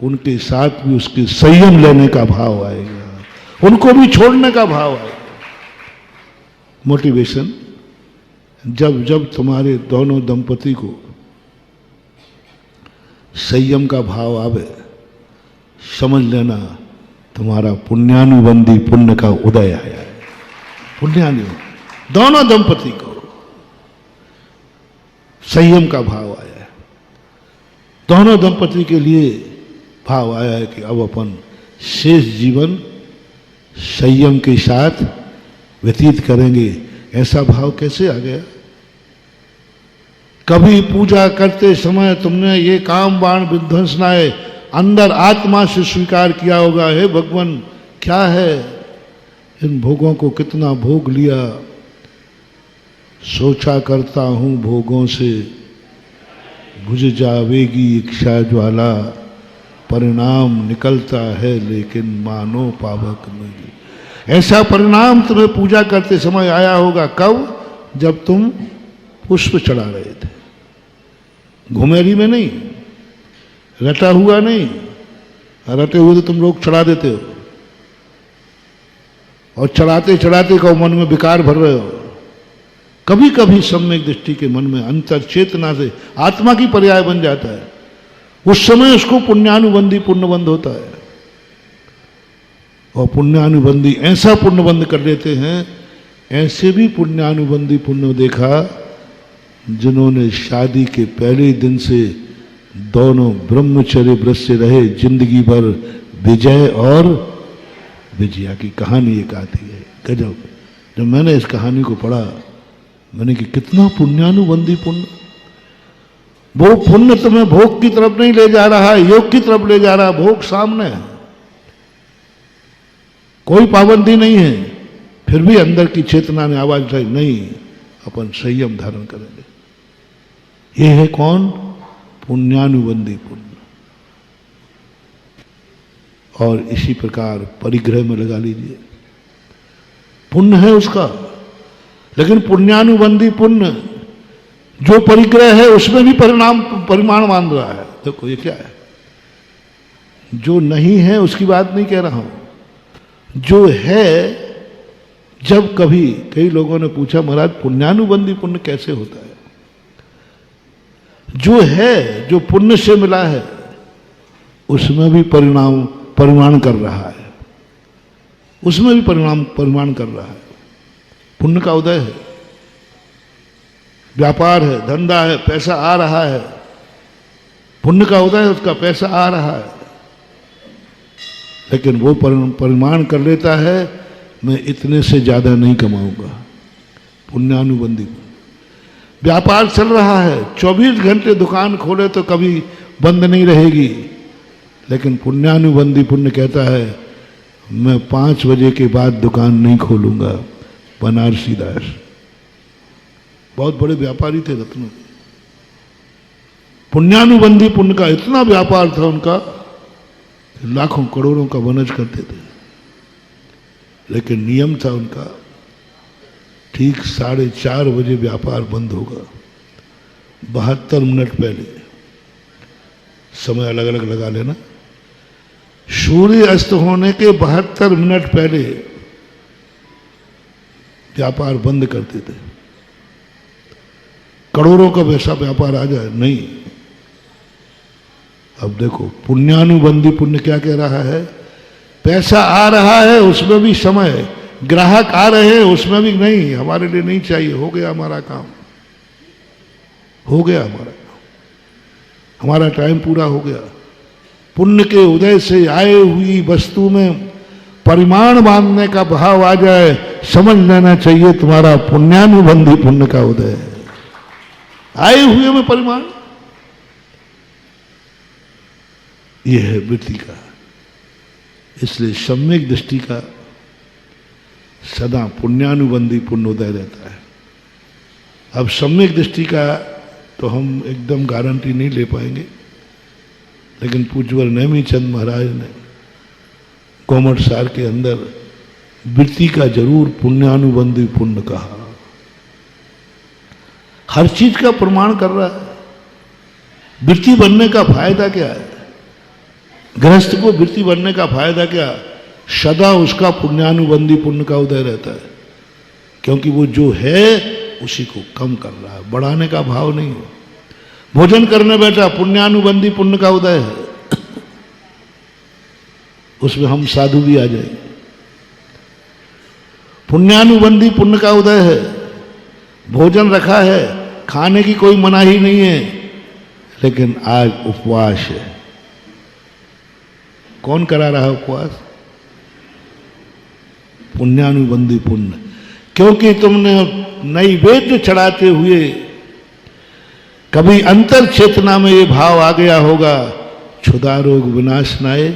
उनके साथ भी उसके संयम लेने का भाव आएगा, उनको भी छोड़ने का भाव आएगा। मोटिवेशन जब जब तुम्हारे दोनों दंपति को संयम का भाव आवे, समझ लेना तुम्हारा पुण्यानुबंधी पुण्य का उदय आया है। पुण्यानुबंधी दोनों दंपति को संयम का भाव आया है। दोनों दंपति के लिए भाव आया है कि अब अपन शेष जीवन संयम के साथ व्यतीत करेंगे। ऐसा भाव कैसे आ गया? कभी पूजा करते समय तुमने ये काम बाण विध्वंसनाएं अंदर आत्मा से स्वीकार किया होगा, हे भगवान क्या है, इन भोगों को कितना भोग लिया, सोचा करता हूं भोगों से बुझ जावेगी इच्छा ज्वाला, परिणाम निकलता है लेकिन मानो पावक नहीं। ऐसा परिणाम तुम्हें पूजा करते समय आया होगा। कब? जब तुम पुष्प चढ़ा रहे थे, घुमेरी में नहीं, रटा हुआ नहीं। रटे हुए तो तुम लोग चढ़ा देते हो, और चढ़ाते चढ़ाते को मन में विकार भर रहे हो। कभी कभी सम्यक दृष्टि के मन में अंतर चेतना से आत्मा की पर्याय बन जाता है, उस समय उसको पुण्यानुबंधी पुण्यबंध होता है। और पुण्यानुबंधी ऐसा पुण्यबंध कर लेते हैं, ऐसे भी पुण्यानुबंधी पुण्य देखा जिन्होंने शादी के पहले दिन से दोनों ब्रह्मचर्य व्रत से रहे, जिंदगी भर विजय और विजया की कहानी एक आती है। गजब। जब मैंने इस कहानी को पढ़ा, मैंने कि कितना पुण्यानुबंधी पुण्य। वो पुण्य तुम्हें भोग की तरफ नहीं ले जा रहा है, योग की तरफ ले जा रहा है। भोग सामने है, कोई पाबंदी नहीं है, फिर भी अंदर की चेतना ने आवाज उठाई, नहीं, अपन संयम धारण करेंगे। ये है कौन? पुण्यानुबंधी पुण्य। और इसी प्रकार परिग्रह में लगा लीजिए, पुण्य है उसका, लेकिन पुण्यानुबंधी पुण्य जो परिग्रह है उसमें भी परिमाण मान रहा है। देखो ये क्या है, जो नहीं है उसकी बात नहीं कह रहा हूं, जो है। जब कभी कई लोगों ने पूछा महाराज पुण्यानुबंधी पुण्य कैसे होता है, जो है, जो पुण्य से मिला है उसमें भी परिमाण कर रहा है, उसमें भी परिमाण कर रहा है। पुण्य का उदय है, व्यापार है, धंधा है, पैसा आ रहा है, पुण्य का उदय है, उसका पैसा आ रहा है, लेकिन वो परिमाण कर लेता है, मैं इतने से ज्यादा नहीं कमाऊंगा। पुण्यानुबंधी व्यापार चल रहा है, 24 घंटे दुकान खोले तो कभी बंद नहीं रहेगी, लेकिन पुण्यानुबंधी पुण्य कहता है मैं 5 बजे के बाद दुकान नहीं खोलूंगा। बनारसी दास बहुत बड़े व्यापारी थे रत्नों। पुण्यानुबंधी पुण्य का इतना व्यापार था उनका, लाखों करोड़ों का वनज करते थे, लेकिन नियम था उनका ठीक 4:30 बजे व्यापार बंद होगा। 72 मिनट पहले, समय अलग अलग लगा लेना, सूर्य अस्त होने के 72 मिनट पहले व्यापार बंद करते थे। करोड़ों का वैसा व्यापार आ जाए नहीं। अब देखो पुण्यानुबंधी पुण्य क्या कह रहा है, पैसा आ रहा है उसमें भी समय, ग्राहक आ रहे हैं उसमें भी नहीं, हमारे लिए नहीं चाहिए, हो गया हमारा काम, हो गया हमारा काम, हमारा टाइम पूरा हो गया। पुण्य के उदय से आए हुई वस्तु में परिमाण बांधने का भाव आ जाए, समझ लेना चाहिए तुम्हारा पुण्यानुबंधी पुण्य का उदय है। आए हुए में परिमाण, यह है वृत्ति का। इसलिए सम्यक दृष्टि का सदा पुण्यानुबंधी पुण्य उदय रहता है। अब सम्यक दृष्टि का तो हम एकदम गारंटी नहीं ले पाएंगे, लेकिन पूज्यवर नेमीचंद महाराज ने कोमट सार के अंदर वृत्ति का जरूर पुण्यानुबंधी पुण्य कहा। हर चीज का प्रमाण कर रहा है। वृत्ति बनने का फायदा क्या है, गृहस्थ को वृत्ति बनने का फायदा क्या, सदा उसका पुण्यानुबंधी पुण्य का उदय रहता है, क्योंकि वो जो है उसी को कम कर रहा है, बढ़ाने का भाव नहीं है। भोजन करने बैठा, पुण्यानुबंधी पुण्य का उदय है, उसमें हम साधु भी आ जाएंगे। पुण्यानुबंधी पुण्य का उदय है। भोजन रखा है, खाने की कोई मनाही नहीं है, लेकिन आज उपवास है। कौन करा रहा है उपवास? पुण्यानुबंधी पुण्य, क्योंकि तुमने नैवेद्य चढ़ाते हुए कभी अंतर चेतना में ये भाव आ गया होगा, क्षुधा रोग विनाशनाय।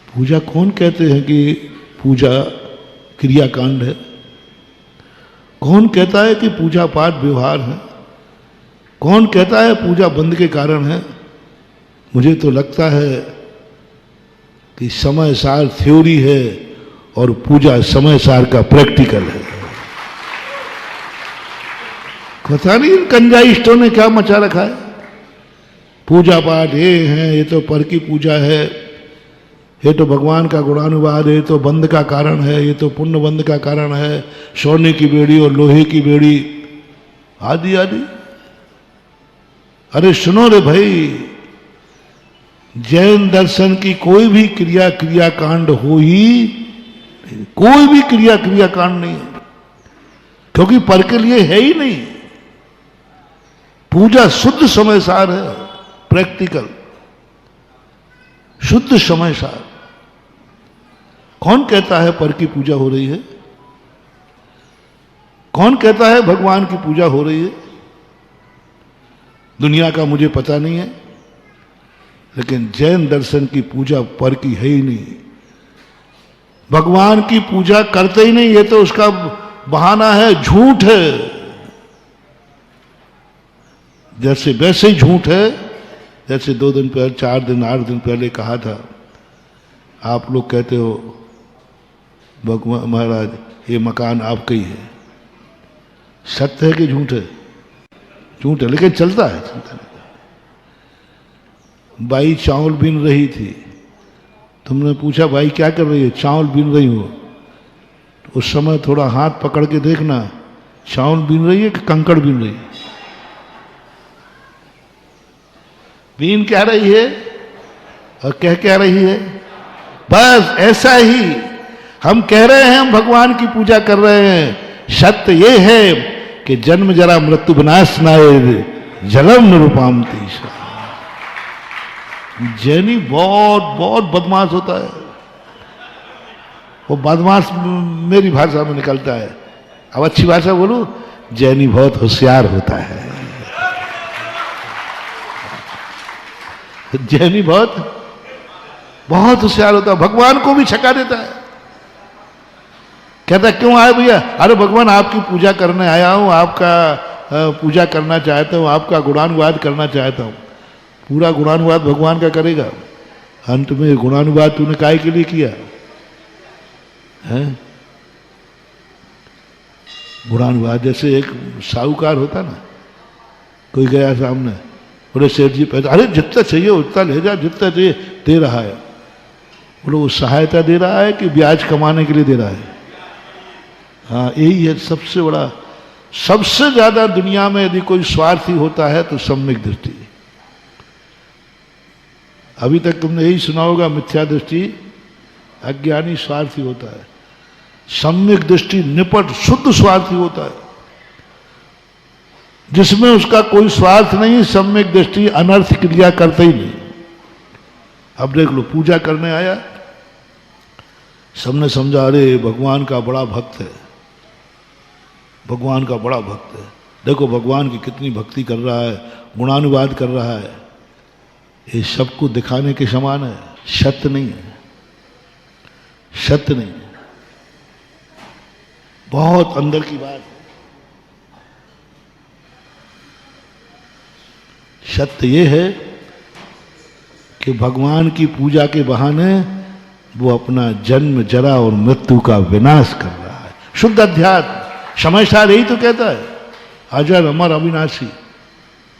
पूजा कौन कहते हैं कि पूजा क्रियाकांड है? कौन कहता है कि पूजा पाठ व्यवहार है? कौन कहता है पूजा बंद के कारण है? मुझे तो लगता है कि समय सार थ्योरी है और पूजा समय सार का प्रैक्टिकल है। पता नहीं इन कंजाइस्टों ने क्या मचा रखा है। पूजा पाठ ये है, ये तो पर की पूजा है, ये तो भगवान का गुणानुवाद है, ये तो बंद का कारण है, ये तो पुण्य बंद का कारण है, सोने की बेड़ी और लोहे की बेड़ी आदि आदि। अरे सुनो रे भाई, जैन दर्शन की कोई भी क्रियाकांड हो ही, कोई भी क्रियाकांड नहीं है, क्योंकि पर के लिए है ही नहीं। पूजा शुद्ध समय सार है, प्रैक्टिकल शुद्ध समय सार। कौन कहता है पर की पूजा हो रही है? कौन कहता है भगवान की पूजा हो रही है? दुनिया का मुझे पता नहीं है, लेकिन जैन दर्शन की पूजा पर की है ही नहीं। भगवान की पूजा करते ही नहीं, ये तो उसका बहाना है, झूठ है। जैसे वैसे ही झूठ है जैसे 2 दिन पहले, 4 दिन, 8 दिन पहले कहा था। आप लोग कहते हो भगवान महाराज ये मकान आपका ही है। सत्य है कि झूठ है? झूठ है, लेकिन चलता है, चलता है। बाई चावल बीन रही थी। तुमने पूछा बाई क्या कर रही है? चावल बीन रही हो। उस समय थोड़ा हाथ पकड़ के देखना, चावल बीन रही है कि कंकड़ बीन रही है? बीन क्या रही है और कह क्या रही है? बस ऐसा ही हम कह रहे हैं, हम भगवान की पूजा कर रहे हैं। सत्य ये है कि जन्म जरा मृत्यु विनाश नाय जलम निरुपामती। जैनी बहुत बहुत बदमाश होता है। वो बदमाश मेरी भाषा में निकलता है। अब अच्छी भाषा बोलूं, जैनी बहुत होशियार होता है। जैनी बहुत बहुत होशियार होता है, भगवान को भी छका देता है। कहता है क्यों आए भैया? अरे भगवान आपकी पूजा करने आया हूं, आपका पूजा करना चाहता हूं, आपका गुणानुवाद करना चाहता हूं। पूरा गुणानुवाद भगवान का करेगा। अंत में गुणानुवाद तूने काहे के लिए किया है? गुणानुवाद जैसे एक साहूकार होता ना, कोई गया सामने, बोले सेठ जी पैसा, अरे जितना चाहिए उतना ले जा, जितना चाहिए दे रहा है। बोले वो सहायता दे रहा है कि ब्याज कमाने के लिए दे रहा है? हाँ, यही है सबसे बड़ा, सबसे ज्यादा दुनिया में यदि कोई स्वार्थी होता है तो सम्यक दृष्टि। अभी तक तुमने यही सुना होगा, मिथ्या दृष्टि अज्ञानी स्वार्थी होता है, सम्यक दृष्टि निपट शुद्ध स्वार्थी होता है, जिसमें उसका कोई स्वार्थ नहीं। सम्यक दृष्टि अनर्थ क्रिया करते ही नहीं। अब देख लो, पूजा करने आया, सबने समझा अरे भगवान का बड़ा भक्त है, भगवान का बड़ा भक्त है, देखो भगवान की कितनी भक्ति कर रहा है, गुणानुवाद कर रहा है। ये सबको दिखाने के समान है, सत्य नहीं है, सत्य नहीं है, बहुत अंदर की बात है। सत्य ये है कि भगवान की पूजा के बहाने वो अपना जन्म जरा और मृत्यु का विनाश कर रहा है। शुद्ध अध्यात्म समय सार यही तो कहता है, अजर अमर अविनाशी।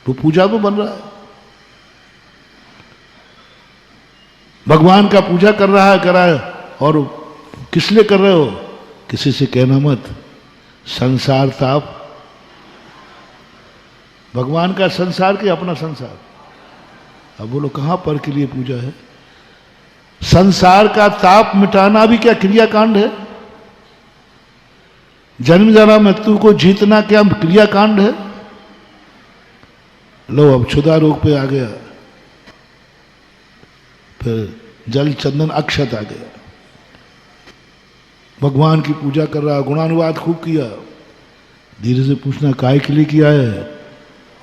वो पूजा में बन रहा है, भगवान का पूजा कर रहा है, कर रहा है। और किस लिए कर रहे हो? किसी से कहना मत, संसार ताप। भगवान का संसार के अपना संसार। अब बोलो कहां पर के लिए पूजा है? संसार का ताप मिटाना भी क्या क्रियाकांड है? जन्म जरा मृत्यु को जीतना क्या क्रियाकांड है? लो अब क्षुधा रोग पे आ गया, फिर जल चंदन अक्षत आ गया, भगवान की पूजा कर रहा, गुणानुवाद खूब किया। धीरे से पूछना काय के लिए किया है?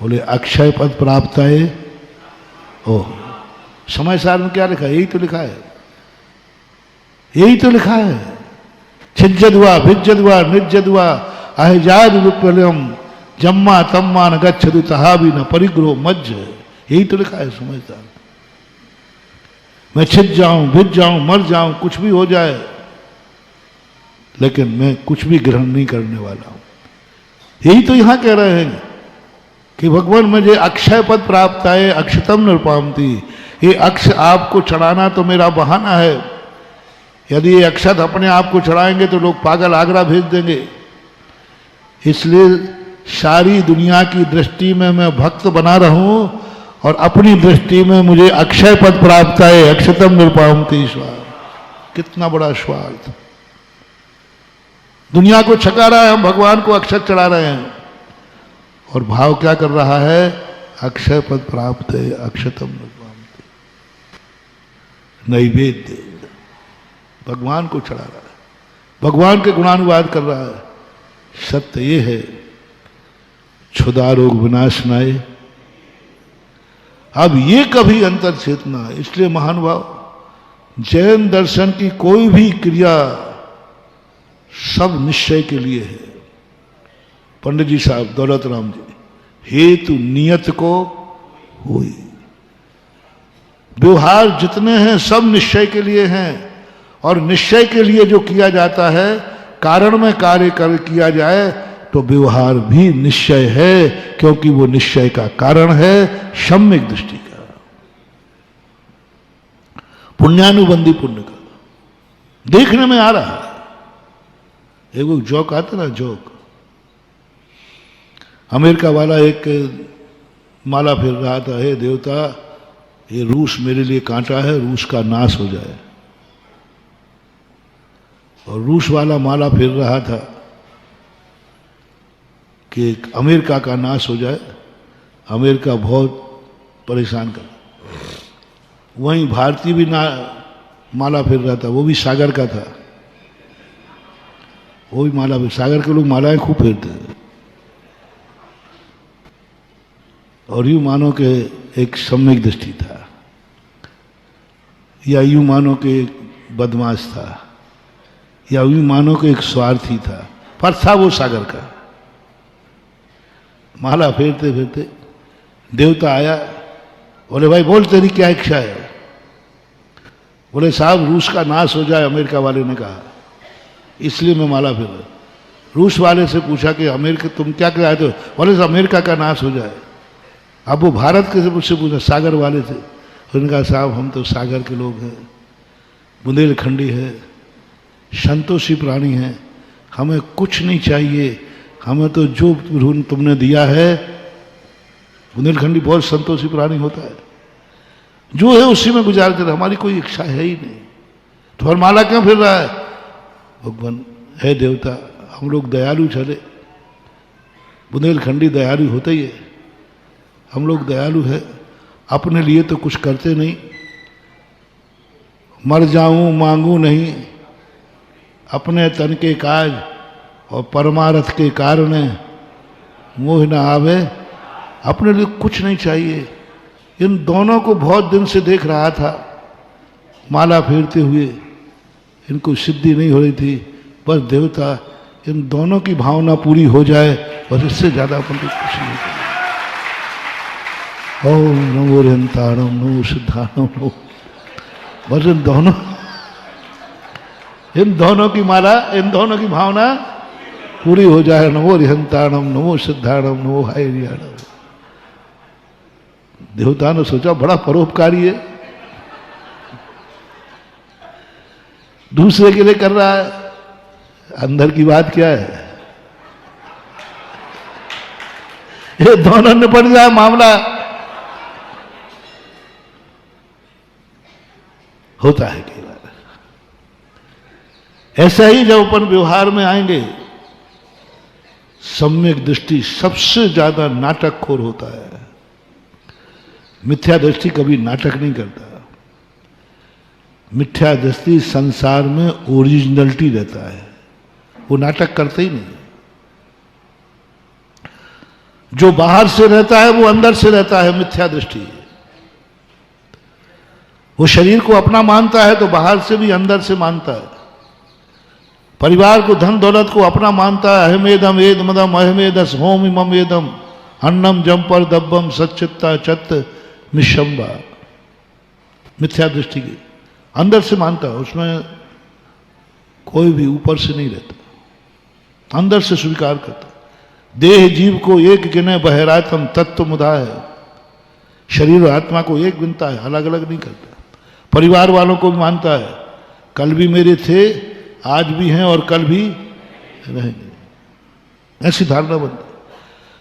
बोले अक्षय पद प्राप्त है। ओह, समय सार में क्या लिखा है? यही तो लिखा है, यही तो लिखा है। छिज्जद्वा भिज्जद्वा निज्जद्वा अहजाद विप्लवम जम्मा तम्मा न गच्छतु तहा भी न परिग्रह मज्ज। यही तो लिखा है समय सार। मैं छिज जाऊं, भिज जाऊं, मर जाऊं, कुछ भी हो जाए, लेकिन मैं कुछ भी ग्रहण नहीं करने वाला हूं। यही तो यहां कह रहे हैं कि भगवान मुझे अक्षय पद प्राप्त है, अक्षतम निरुपामती। ये अक्ष आपको चढ़ाना तो मेरा बहाना है। यदि ये अक्षत अपने आप को चढ़ाएंगे तो लोग पागल आगरा भेज देंगे। इसलिए सारी दुनिया की दृष्टि में मैं भक्त बना रहूं और अपनी दृष्टि में मुझे अक्षय पद प्राप्त है, अक्षतम निरुपामती। स्वार्थ, कितना बड़ा स्वार्थ। दुनिया को छका रहा है, हम भगवान को अक्षत चढ़ा रहे हैं। और भाव क्या कर रहा है? अक्षय पद प्राप्त है, अक्षतम निरुपामती। नैवेद्य भगवान को चढ़ा रहा है, भगवान के गुणानुवाद कर रहा है। सत्य ये है, क्षुधा रोग विनाशनाय। अब ये कभी अंतर चेतना। इसलिए महानुभाव, जैन दर्शन की कोई भी क्रिया सब निश्चय के लिए है। पंडित जी साहब दौलत राम जी, हेतु नियत को हुई। व्यवहार जितने हैं सब निश्चय के लिए हैं। और निश्चय के लिए जो किया जाता है, कारण में कार्य कर किया जाए तो व्यवहार भी निश्चय है, क्योंकि वो निश्चय का कारण है सम्यक दृष्टि का। पुण्यानुबंधी पुण्य का देखने में आ रहा है। एक वो जोक आता ना, जोक, अमेरिका वाला एक माला फिर रहा था, हे देवता ये रूस मेरे लिए कांटा है, रूस का नाश हो जाए। और रूस वाला माला फिर रहा था कि अमेरिका का नाश हो जाए, अमेरिका बहुत परेशान कर। वहीं भारतीय भी माला फिर रहा था, वो भी सागर का था, वो भी माला, सागर के लोग मालाएं खूब फेरते हैं। और यूं मानो कि एक सम्यक दृष्टि था, या यूं मानो कि एक बदमाश था, या यूं मानो कि एक स्वार्थी था, पर था वो सागर का। माला फेरते फेरते देवता आया, बोले भाई बोल तेरी क्या इच्छा है? बोले साहब रूस का नाश हो जाए, अमेरिका वाले ने कहा, इसलिए मैं माला फेर रहा। रूस वाले से पूछा कि अमेरिका तुम क्या कहते हो? बोले अमेरिका का नाश हो जाए। अब वो भारत के से मुझसे पूछा, सागर वाले थे, उन्होंने कहा साहब हम तो सागर के लोग हैं, बुंदेलखंडी है, संतोषी प्राणी हैं, हमें कुछ नहीं चाहिए, हमें तो जो तुमने दिया है, बुंदेलखंडी बहुत संतोषी प्राणी होता है, जो है उसी में गुजार कर, हमारी कोई इच्छा है ही नहीं, तो हर माला क्यों फिर रहा है? भगवान है देवता, हम लोग दयालु चले, बुंदेलखंडी दयालु होते ही है, हम लोग दयालु है, अपने लिए तो कुछ करते नहीं, मर जाऊं मांगू नहीं, अपने तन के काज और परमार्थ के कारण मोह न आवे, अपने लिए कुछ नहीं चाहिए। इन दोनों को बहुत दिन से देख रहा था, माला फेरते हुए, इनको सिद्धि नहीं हो रही थी, बस देवता इन दोनों की भावना पूरी हो जाए, बस इससे ज्यादा अपन को कुछ नहीं चाहिए। ओम नमो हरिहंताणम नमो सिद्धाणम नमो, बस इन दोनों की माला, इन दोनों की भावना पूरी हो जाए। नमो हरिहंताणम नमो सिद्धाणम नमो हायरियाणम। देवता ने सोचा बड़ा परोपकारी है, दूसरे के लिए कर रहा है, अंदर की बात क्या है? ये दोनों निपट जाए मामला, होता है कई बार। ऐसा ही जब अपन व्यवहार में आएंगे, सम्यक दृष्टि सबसे ज्यादा नाटकखोर होता है। मिथ्या दृष्टि कभी नाटक नहीं करता। मिथ्या दृष्टि संसार में ओरिजिनलिटी रहता है, वो नाटक करते ही नहीं। जो बाहर से रहता है वो अंदर से रहता है, मिथ्या दृष्टि। वो शरीर को अपना मानता है तो बाहर से भी अंदर से मानता है। परिवार को, धन दौलत को अपना मानता है। अहमेदम एद मदम अहमेदस होम इमम एदम अन्नम जम पर दब्बम सच्चित्ता चत्त निशंबा। मिथ्या दृष्टि की अंदर से मानता है, उसमें कोई भी ऊपर से नहीं रहता, अंदर से स्वीकार करता। देह जीव को एक गिने बहरातम तत्व मुदा है। शरीर और आत्मा को एक गिनता है, अलग अलग नहीं करता। परिवार वालों को भी मानता है, कल भी मेरे थे, आज भी हैं और कल भी रहेंगे। ऐसी धारणा बनती है।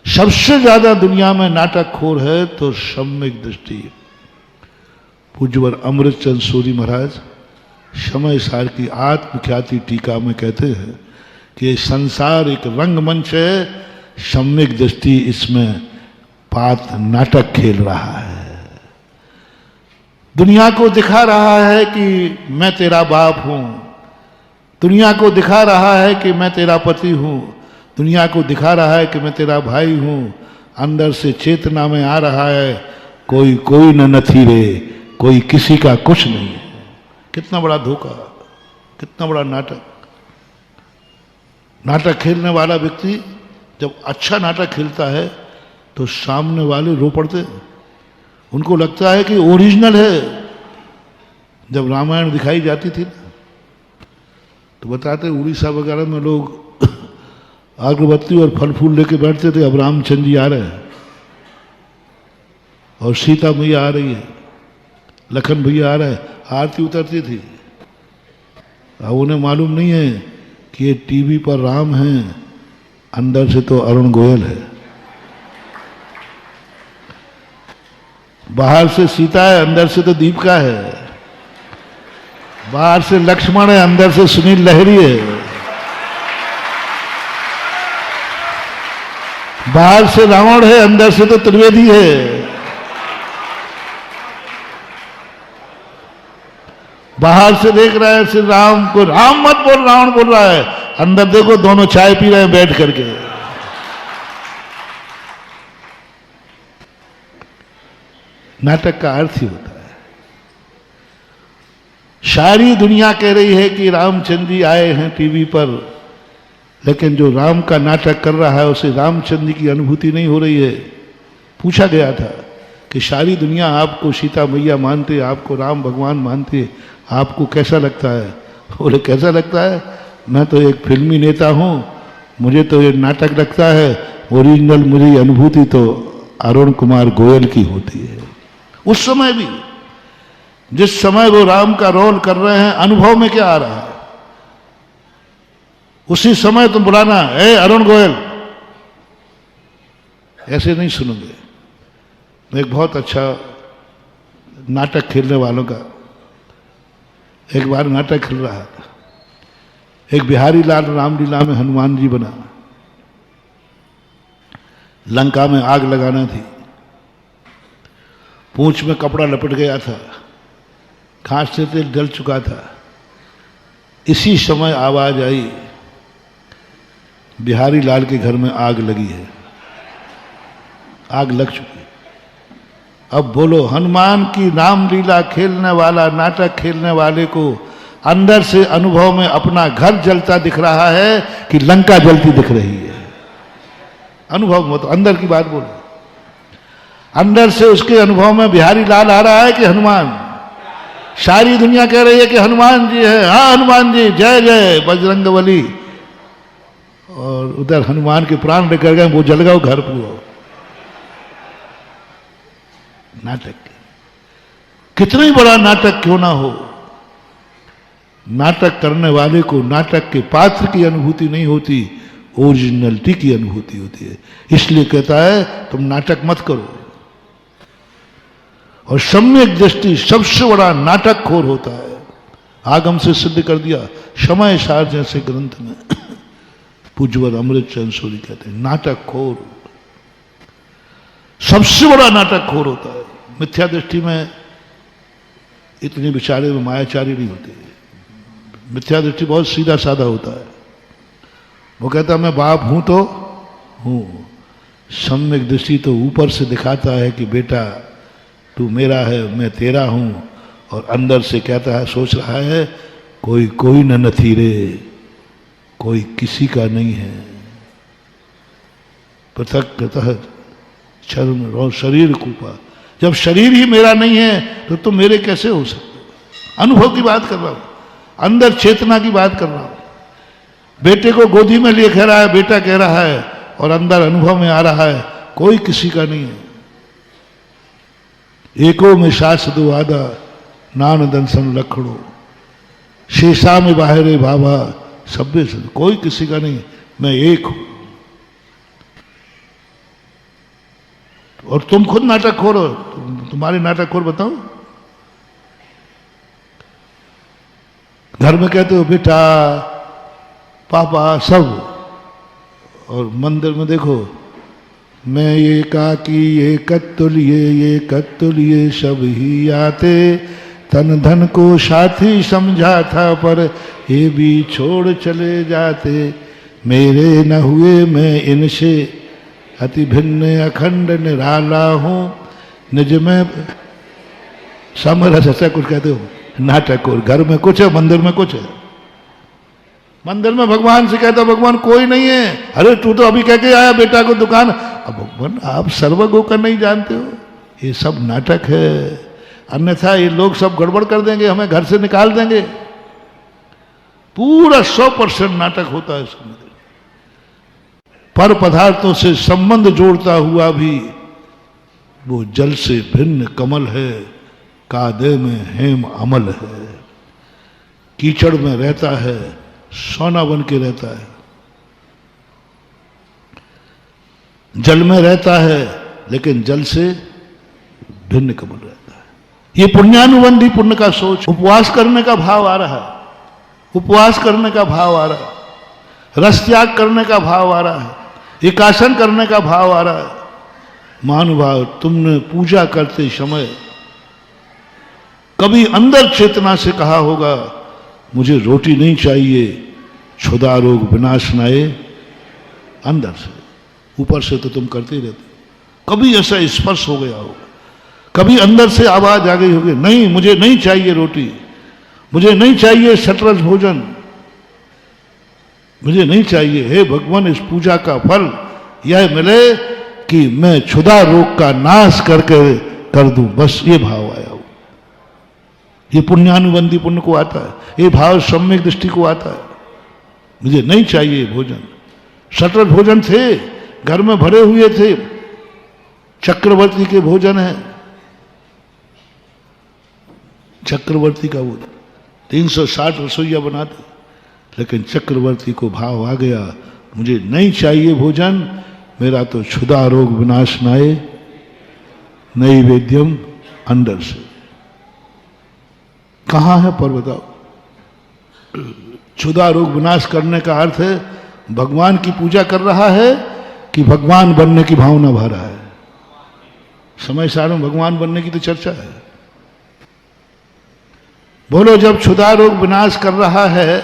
सबसे ज्यादा दुनिया में नाटकखोर है तो सम्यक दृष्टि। पूज्यवर अमृतचंद सूरी महाराज समय सार की आत्मख्याति टीका में कहते हैं कि संसार एक रंगमंच है, सम्यक दृष्टि इसमें पात नाटक खेल रहा है। दुनिया को दिखा रहा है कि मैं तेरा बाप हूं, दुनिया को दिखा रहा है कि मैं तेरा पति हूं, दुनिया को दिखा रहा है कि मैं तेरा भाई हूं। अंदर से चेतना में आ रहा है कोई कोई न नथी रे, कोई किसी का कुछ नहीं है। कितना बड़ा धोखा, कितना बड़ा नाटक। नाटक खेलने वाला व्यक्ति जब अच्छा नाटक खेलता है तो सामने वाले रो पड़ते हैं, उनको लगता है कि ओरिजिनल है। जब रामायण दिखाई जाती थी तो बताते उड़ीसा वगैरह में लोग अगरबत्ती और फल फूल लेके बैठते थे, अब रामचंद्र जी आ रहे हैं और सीता मैया आ रही है, लखन भैया आ रहा है, आरती उतरती थी। अब उन्हें मालूम नहीं है कि ये टीवी पर राम है, अंदर से तो अरुण गोयल है। बाहर से सीता है, अंदर से तो दीपिका है। बाहर से लक्ष्मण है, अंदर से सुनील लहरी है। बाहर से रावण है, अंदर से तो त्रिवेदी है। बाहर से देख रहा है श्री राम को, राम मत बोल, रावण बोल रहा है। अंदर देखो दोनों चाय पी रहे हैं बैठ करके। नाटक का अर्थ ही होता है। सारी दुनिया कह रही है कि रामचंद्र जी आए हैं टीवी पर, लेकिन जो राम का नाटक कर रहा है उसे रामचंद्र जी की अनुभूति नहीं हो रही है। पूछा गया था कि सारी दुनिया आपको सीता मैया मानते, आपको राम भगवान मानते, आपको कैसा लगता है? बोले कैसा लगता है, मैं तो एक फिल्मी नेता हूँ, मुझे तो ये नाटक लगता है। ओरिजिनल मेरी अनुभूति तो अरुण कुमार गोयल की होती है। उस समय भी जिस समय वो राम का रोल कर रहे हैं, अनुभव में क्या आ रहा है? उसी समय तुम बुलाना, ए अरुण गोयल, ऐसे नहीं सुनोगे। एक बहुत अच्छा नाटक खेलने वालों का एक बार नाटक खेल रहा था। एक बिहारी लाल रामलीला में हनुमान जी बना। लंका में आग लगाना थी, पूंछ में कपड़ा लपट गया था, घास से तेल जल चुका था। इसी समय आवाज आई, बिहारी लाल के घर में आग लगी है, आग लग चुकी। अब बोलो, हनुमान की रामलीला खेलने वाला, नाटक खेलने वाले को अंदर से अनुभव में अपना घर जलता दिख रहा है कि लंका जलती दिख रही है? अनुभव में, तो अंदर की बात बोलो। अंदर से उसके अनुभव में बिहारी लाल आ रहा है कि हनुमान? सारी दुनिया कह रही है कि हनुमान जी है, हाँ हनुमान जी, जय जय बजरंगबली। और उधर हनुमान के प्राण लेकर गए, वो जल गया वो घर पूरा। नाटक, कितना ही बड़ा नाटक क्यों ना हो, नाटक करने वाले को नाटक के पात्र की अनुभूति नहीं होती, ओरिजिनलिटी की अनुभूति होती है। इसलिए कहता है तुम नाटक मत करो। और सम्यक दृष्टि सबसे बड़ा नाटक खोर होता है। आगम से सिद्ध कर दिया समय सार जैसे ग्रंथ में पूज्यवर अमृत चंद सूरी कहते हैं, नाटक खोर सबसे बड़ा नाटक खोर होता है। मिथ्या दृष्टि में इतने विचारे में मायाचारी नहीं होते। मिथ्या दृष्टि बहुत सीधा साधा होता है। वो कहता मैं बाप हूं तो हूं। सम्यक दृष्टि तो ऊपर से दिखाता है कि बेटा तू मेरा है, मैं तेरा हूं, और अंदर से कहता है, सोच रहा है कोई कोई न नथीरे, कोई किसी का नहीं है। पृथक कहता चरण और शरीर कूपा। जब शरीर ही मेरा नहीं है तो तुम मेरे कैसे हो सकते? अनुभव की बात कर रहा हूं, अंदर चेतना की बात कर रहा हूं। बेटे को गोदी में लिए कह रहा है, बेटा कह रहा है, और अंदर अनुभव में आ रहा है कोई किसी का नहीं है। एको में शास दो आदा, नान दंसन लखड़ो, शेषा में बाहरे बाबा, सभ्य से कोई किसी का नहीं, मैं एक हूं। और तुम खुद नाटक खोरो, तुम्हारे नाटक खोर बताओ। घर में कहते हो बेटा पापा सब, और मंदिर में देखो मैं ये काकी ये कत्तुलिए सब ही आते, तन धन को साथी समझा था पर ये भी छोड़ चले जाते, मेरे न हुए मैं इनसे अति भिन्न अखंड निराला हूं, निज में समरस। ऐसा कुछ कहते हो नाटक। और घर में कुछ है, मंदिर में कुछ है। मंदिर में भगवान से कहता भगवान कोई नहीं है, अरे तू तो अभी कह के आया बेटा को दुकान। अब भगवान आप सर्वज्ञ का नहीं जानते हो, ये सब नाटक है, अन्यथा ये लोग सब गड़बड़ कर देंगे, हमें घर से निकाल देंगे। पूरा 100% नाटक होता है इसमें। पर पदार्थों से संबंध जोड़ता हुआ भी वो जल से भिन्न कमल है, कादे में हेम अमल है। कीचड़ में रहता है, सोना बन के रहता है। जल में रहता है, लेकिन जल से भिन्न कमल रहता है। ये पुण्यानुबंधी पुण्य का सोच। उपवास करने का भाव आ रहा है, उपवास करने का भाव आ रहा है, रस त्याग करने का भाव आ रहा है, एकासन करने का भाव आ रहा है। महानुभाव, तुमने पूजा करते समय कभी अंदर चेतना से कहा होगा मुझे रोटी नहीं चाहिए, क्षुधा रोग विनाशनाए? अंदर से, ऊपर से तो तुम करते ही रहते। कभी ऐसा स्पर्श हो गया होगा, कभी अंदर से आवाज आ गई होगी, नहीं मुझे नहीं चाहिए रोटी, मुझे नहीं चाहिए शतरस भोजन, मुझे नहीं चाहिए। हे भगवान, इस पूजा का फल यह मिले कि मैं क्षुधा रोग का नाश करके कर दूं, बस ये भाव आया हो। ये पुण्यानुबंधी पुण्य को आता है, ये भाव सम्यक दृष्टि को आता है। मुझे नहीं चाहिए भोजन। शतरस भोजन थे, घर में भरे हुए थे, चक्रवर्ती के भोजन है, चक्रवर्ती का वो 360 रसोइया बनाते, लेकिन चक्रवर्ती को भाव आ गया मुझे नहीं चाहिए भोजन, मेरा तो क्षुधा रोग विनाशनाए नैवेद्यम अंदर से। कहां है पर बताओ? क्षुधा रोग विनाश करने का अर्थ है भगवान की पूजा कर रहा है कि भगवान बनने की भावना भर रहा है? समय सार में भगवान बनने की तो चर्चा है। बोलो, जब क्षुधा रोग विनाश कर रहा है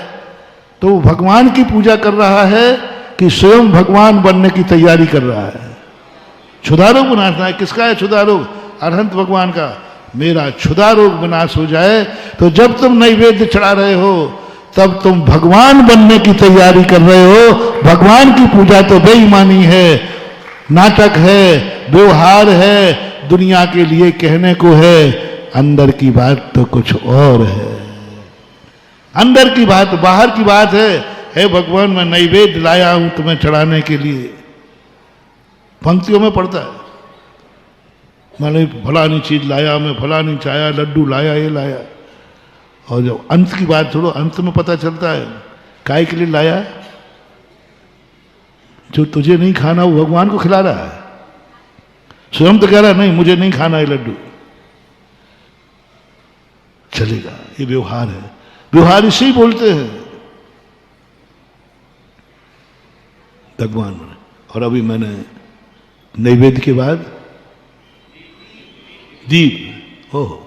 तो वो भगवान की पूजा कर रहा है कि स्वयं भगवान बनने की तैयारी कर रहा है? क्षुधा रोग विनाश है, किसका है क्षुधा रोग? अरहंत भगवान का। मेरा क्षुधा रोग विनाश हो जाए तो जब तुम नैवेद्य चढ़ा रहे हो तब तुम भगवान बनने की तैयारी कर रहे हो। भगवान की पूजा तो बेईमानी है, नाटक है, व्यवहार है, दुनिया के लिए कहने को है, अंदर की बात तो कुछ और है। अंदर की बात, बाहर की बात है, हे भगवान मैं नैवेद्य लाया हूं तुम्हें चढ़ाने के लिए। पंक्तियों में पढ़ता है, मैंने फलानी चीज लाया, मैं फलानी चाया, लड्डू लाया, ये लाया। और जब अंत की बात छोड़ो, अंत में पता चलता है काय के लिए लाया? जो तुझे नहीं खाना वो भगवान को खिला रहा है। स्वयं तो कह रहा है नहीं मुझे नहीं खाना है लड्डू। चलेगा, ये व्यवहार है, व्यवहार इसे ही बोलते हैं भगवान। और अभी मैंने नैवेद्य के बाद दीप, ओह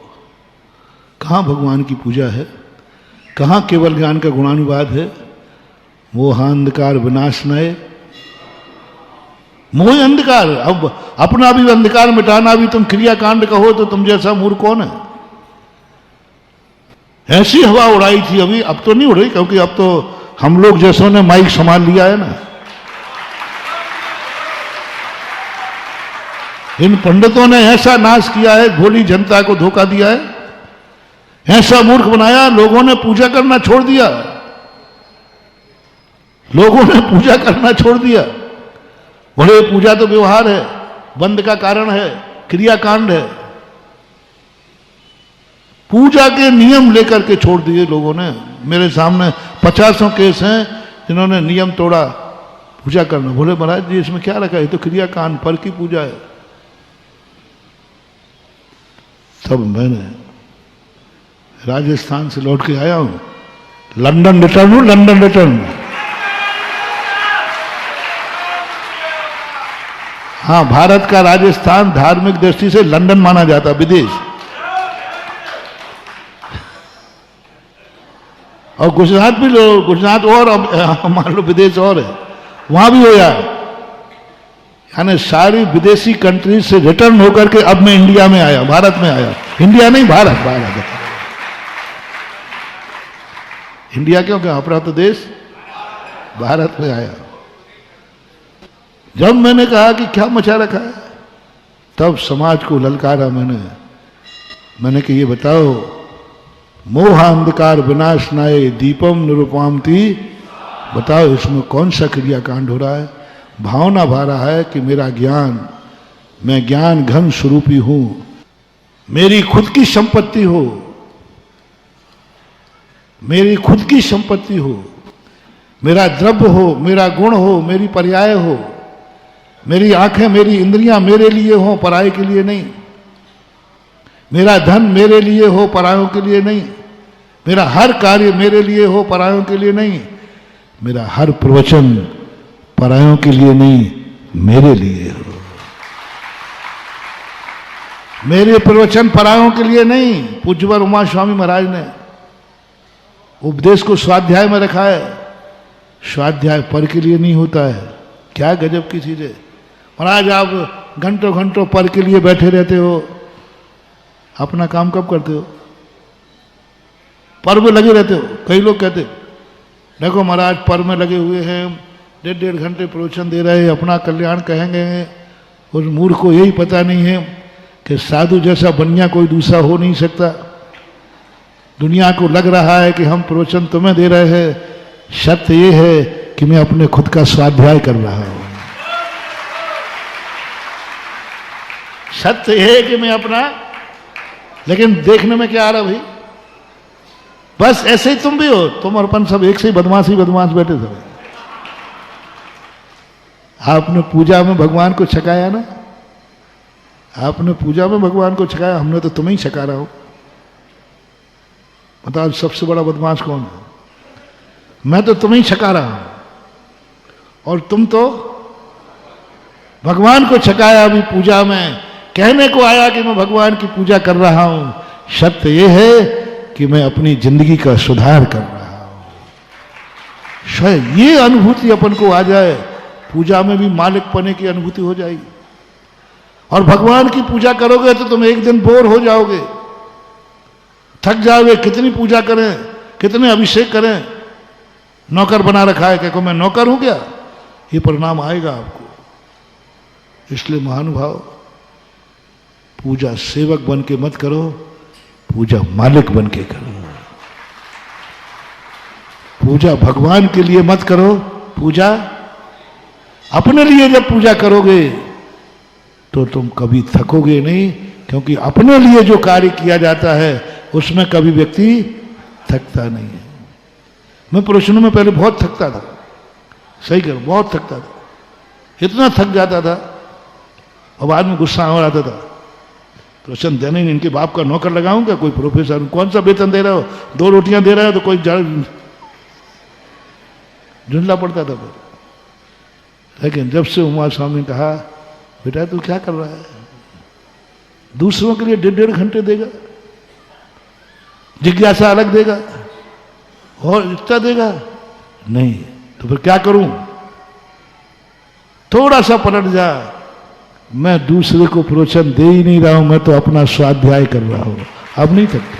कहां भगवान की पूजा है, कहां केवल ज्ञान का गुणानुवाद है? मोहांधकार विनाशनाय, मोह अंधकार। अब अपना भी अंधकार मिटाना भी तुम क्रियाकांड कहो तो तुम जैसा मूर्ख कौन है? ऐसी हवा उड़ाई थी अभी, अब तो नहीं उड़ रही, क्योंकि अब तो हम लोग जैसों ने माइक संभाल लिया है ना। इन पंडितों ने ऐसा नाश किया है, भोली जनता को धोखा दिया है, ऐसा मूर्ख बनाया, लोगों ने पूजा करना छोड़ दिया, लोगों ने पूजा करना छोड़ दिया। बोले पूजा तो व्यवहार है, बंद का कारण है, क्रियाकांड है। पूजा के नियम लेकर के छोड़ दिए लोगों ने। मेरे सामने 50 केस हैं जिन्होंने नियम तोड़ा पूजा करना। बोले महाराज जी इसमें क्या रखा है, तो क्रियाकांड पर की पूजा है। तब मैंने राजस्थान से लौट के आया हूं, लंदन रिटर्न हूं, लंदन रिटर्न। हाँ, भारत का राजस्थान धार्मिक दृष्टि से लंदन माना जाता, विदेश। और गुजरात भी लो, गुजरात और मान लो विदेश और है, वहां भी हो जाए। यानी सारी विदेशी कंट्री से रिटर्न होकर के अब मैं इंडिया में आया, भारत में आया। इंडिया नहीं, भारत, भारत। इंडिया क्यों क्या, अपना तो देश भारत में आया। जब मैंने कहा कि क्या मचा रखा है, तब समाज को ललकारा मैंने कि ये बताओ, मोह अंधकार विनाशनाय दीपम निरुपामती, बताओ इसमें कौन सा क्रियाकांड हो रहा है? भावना भा रहा है कि मेरा ज्ञान, मैं ज्ञान घन स्वरूपी हूं। मेरी खुद की संपत्ति हो, मेरी खुद की संपत्ति हो, मेरा द्रव्य हो, मेरा गुण हो, मेरी पर्याय हो, मेरी आंखें, मेरी इंद्रियां मेरे लिए हो, पराये के लिए नहीं। मेरा धन मेरे लिए हो, परायों के लिए नहीं। मेरा हर कार्य मेरे लिए हो, परायों के लिए नहीं। मेरा हर प्रवचन परायों के लिए नहीं, मेरे लिए हो। मेरे प्रवचन परायों के लिए नहीं। पूज्यवर उमा स्वामी महाराज ने उपदेश को स्वाध्याय में रखा है। स्वाध्याय पर के लिए नहीं होता है। क्या गजब की चीज है महाराज। आप घंटों घंटों पर के लिए बैठे रहते हो, अपना काम कब करते हो? पर में लगे रहते हो। कई लोग कहते देखो महाराज पर में लगे हुए हैं, 1.5 घंटे प्रवचन दे रहे हैं, अपना कल्याण कहेंगे। उस मूर्ख को यही पता नहीं है कि साधु जैसा बनिया कोई दूसरा हो नहीं सकता। दुनिया को लग रहा है कि हम प्रवचन तुम्हें दे रहे हैं, सत्य ये है कि मैं अपने खुद का स्वाध्याय कर रहा हूं। सत्य है कि मैं अपना, लेकिन देखने में क्या आ रहा भाई? बस ऐसे ही तुम भी हो। तुम और अपन सब एक से ही बदमाश बैठे थे। आपने पूजा में भगवान को छकाया ना, आपने पूजा में भगवान को छकाया, हमने तो तुम्हें ही छका रहा हूं। बताओ सबसे बड़ा बदमाश कौन है? मैं तो तुम्हें ही छका रहा हूं और तुम तो भगवान को छकाया। अभी पूजा में कहने को आया कि मैं भगवान की पूजा कर रहा हूं। सत्य यह है कि मैं अपनी जिंदगी का सुधार कर रहा हूं। शायद ये अनुभूति अपन को आ जाए, पूजा में भी मालिक पने की अनुभूति हो जाएगी। और भगवान की पूजा करोगे तो तुम एक दिन बोर हो जाओगे, थक जाओगे। कितनी पूजा करें, कितने अभिषेक करें, नौकर बना रखा है। क्या मैं नौकर हूं क्या? ये परिणाम आएगा आपको। इसलिए महानुभाव, पूजा सेवक बन के मत करो, पूजा मालिक बन के करो। पूजा भगवान के लिए मत करो, पूजा अपने लिए जब पूजा करोगे तो तुम कभी थकोगे नहीं, क्योंकि अपने लिए जो कार्य किया जाता है उसमें कभी व्यक्ति थकता नहीं है। मैं प्रवचनों में पहले बहुत थकता था, सही करो, बहुत थकता था। इतना थक जाता था और बाद में गुस्सा हो आता था, प्रवचन देने नहीं, इनके बाप का नौकर लगाऊं क्या? कोई प्रोफेसर, कौन सा वेतन दे रहा हो? 2 रोटियां दे रहा हो तो कोई झुंडला पड़ता था फिर। लेकिन जब से उमा स्वामी ने कहा बेटा तू क्या कर रहा है, दूसरों के लिए 1.5 घंटे देगा, जिज्ञासा अलग देगा और इतना देगा नहीं, तो फिर क्या करूं? थोड़ा सा पलट जा। मैं दूसरे को प्रवचन दे ही नहीं रहा हूं, मैं तो अपना स्वाध्याय कर रहा हूं। अब नहीं थकता।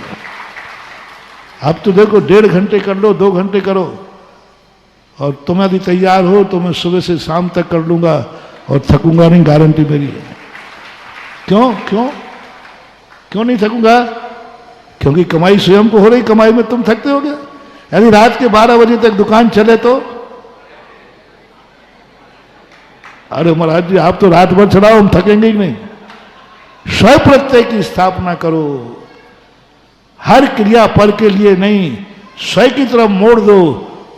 अब तो देखो 1.5 घंटे कर लो, 2 घंटे करो, और तुम यदि तैयार हो तो मैं सुबह से शाम तक कर लूंगा और थकूंगा नहीं, गारंटी मेरी है। क्यों क्यों क्यों नहीं थकूंगा? क्योंकि कमाई स्वयं को हो रही, कमाई में तुम थकते हो क्या? यदि रात के 12 बजे तक दुकान चले तो, अरे महाराज जी आप तो रात भर चढ़ाओ, हम थकेंगे ही नहीं। स्वयं प्रत्यय की स्थापना करो। हर क्रिया पर के लिए नहीं, स्वयं की तरफ मोड़ दो,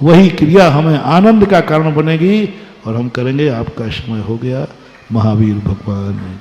वही क्रिया हमें आनंद का कारण बनेगी और हम करेंगे। आपका समय हो गया। महावीर भगवान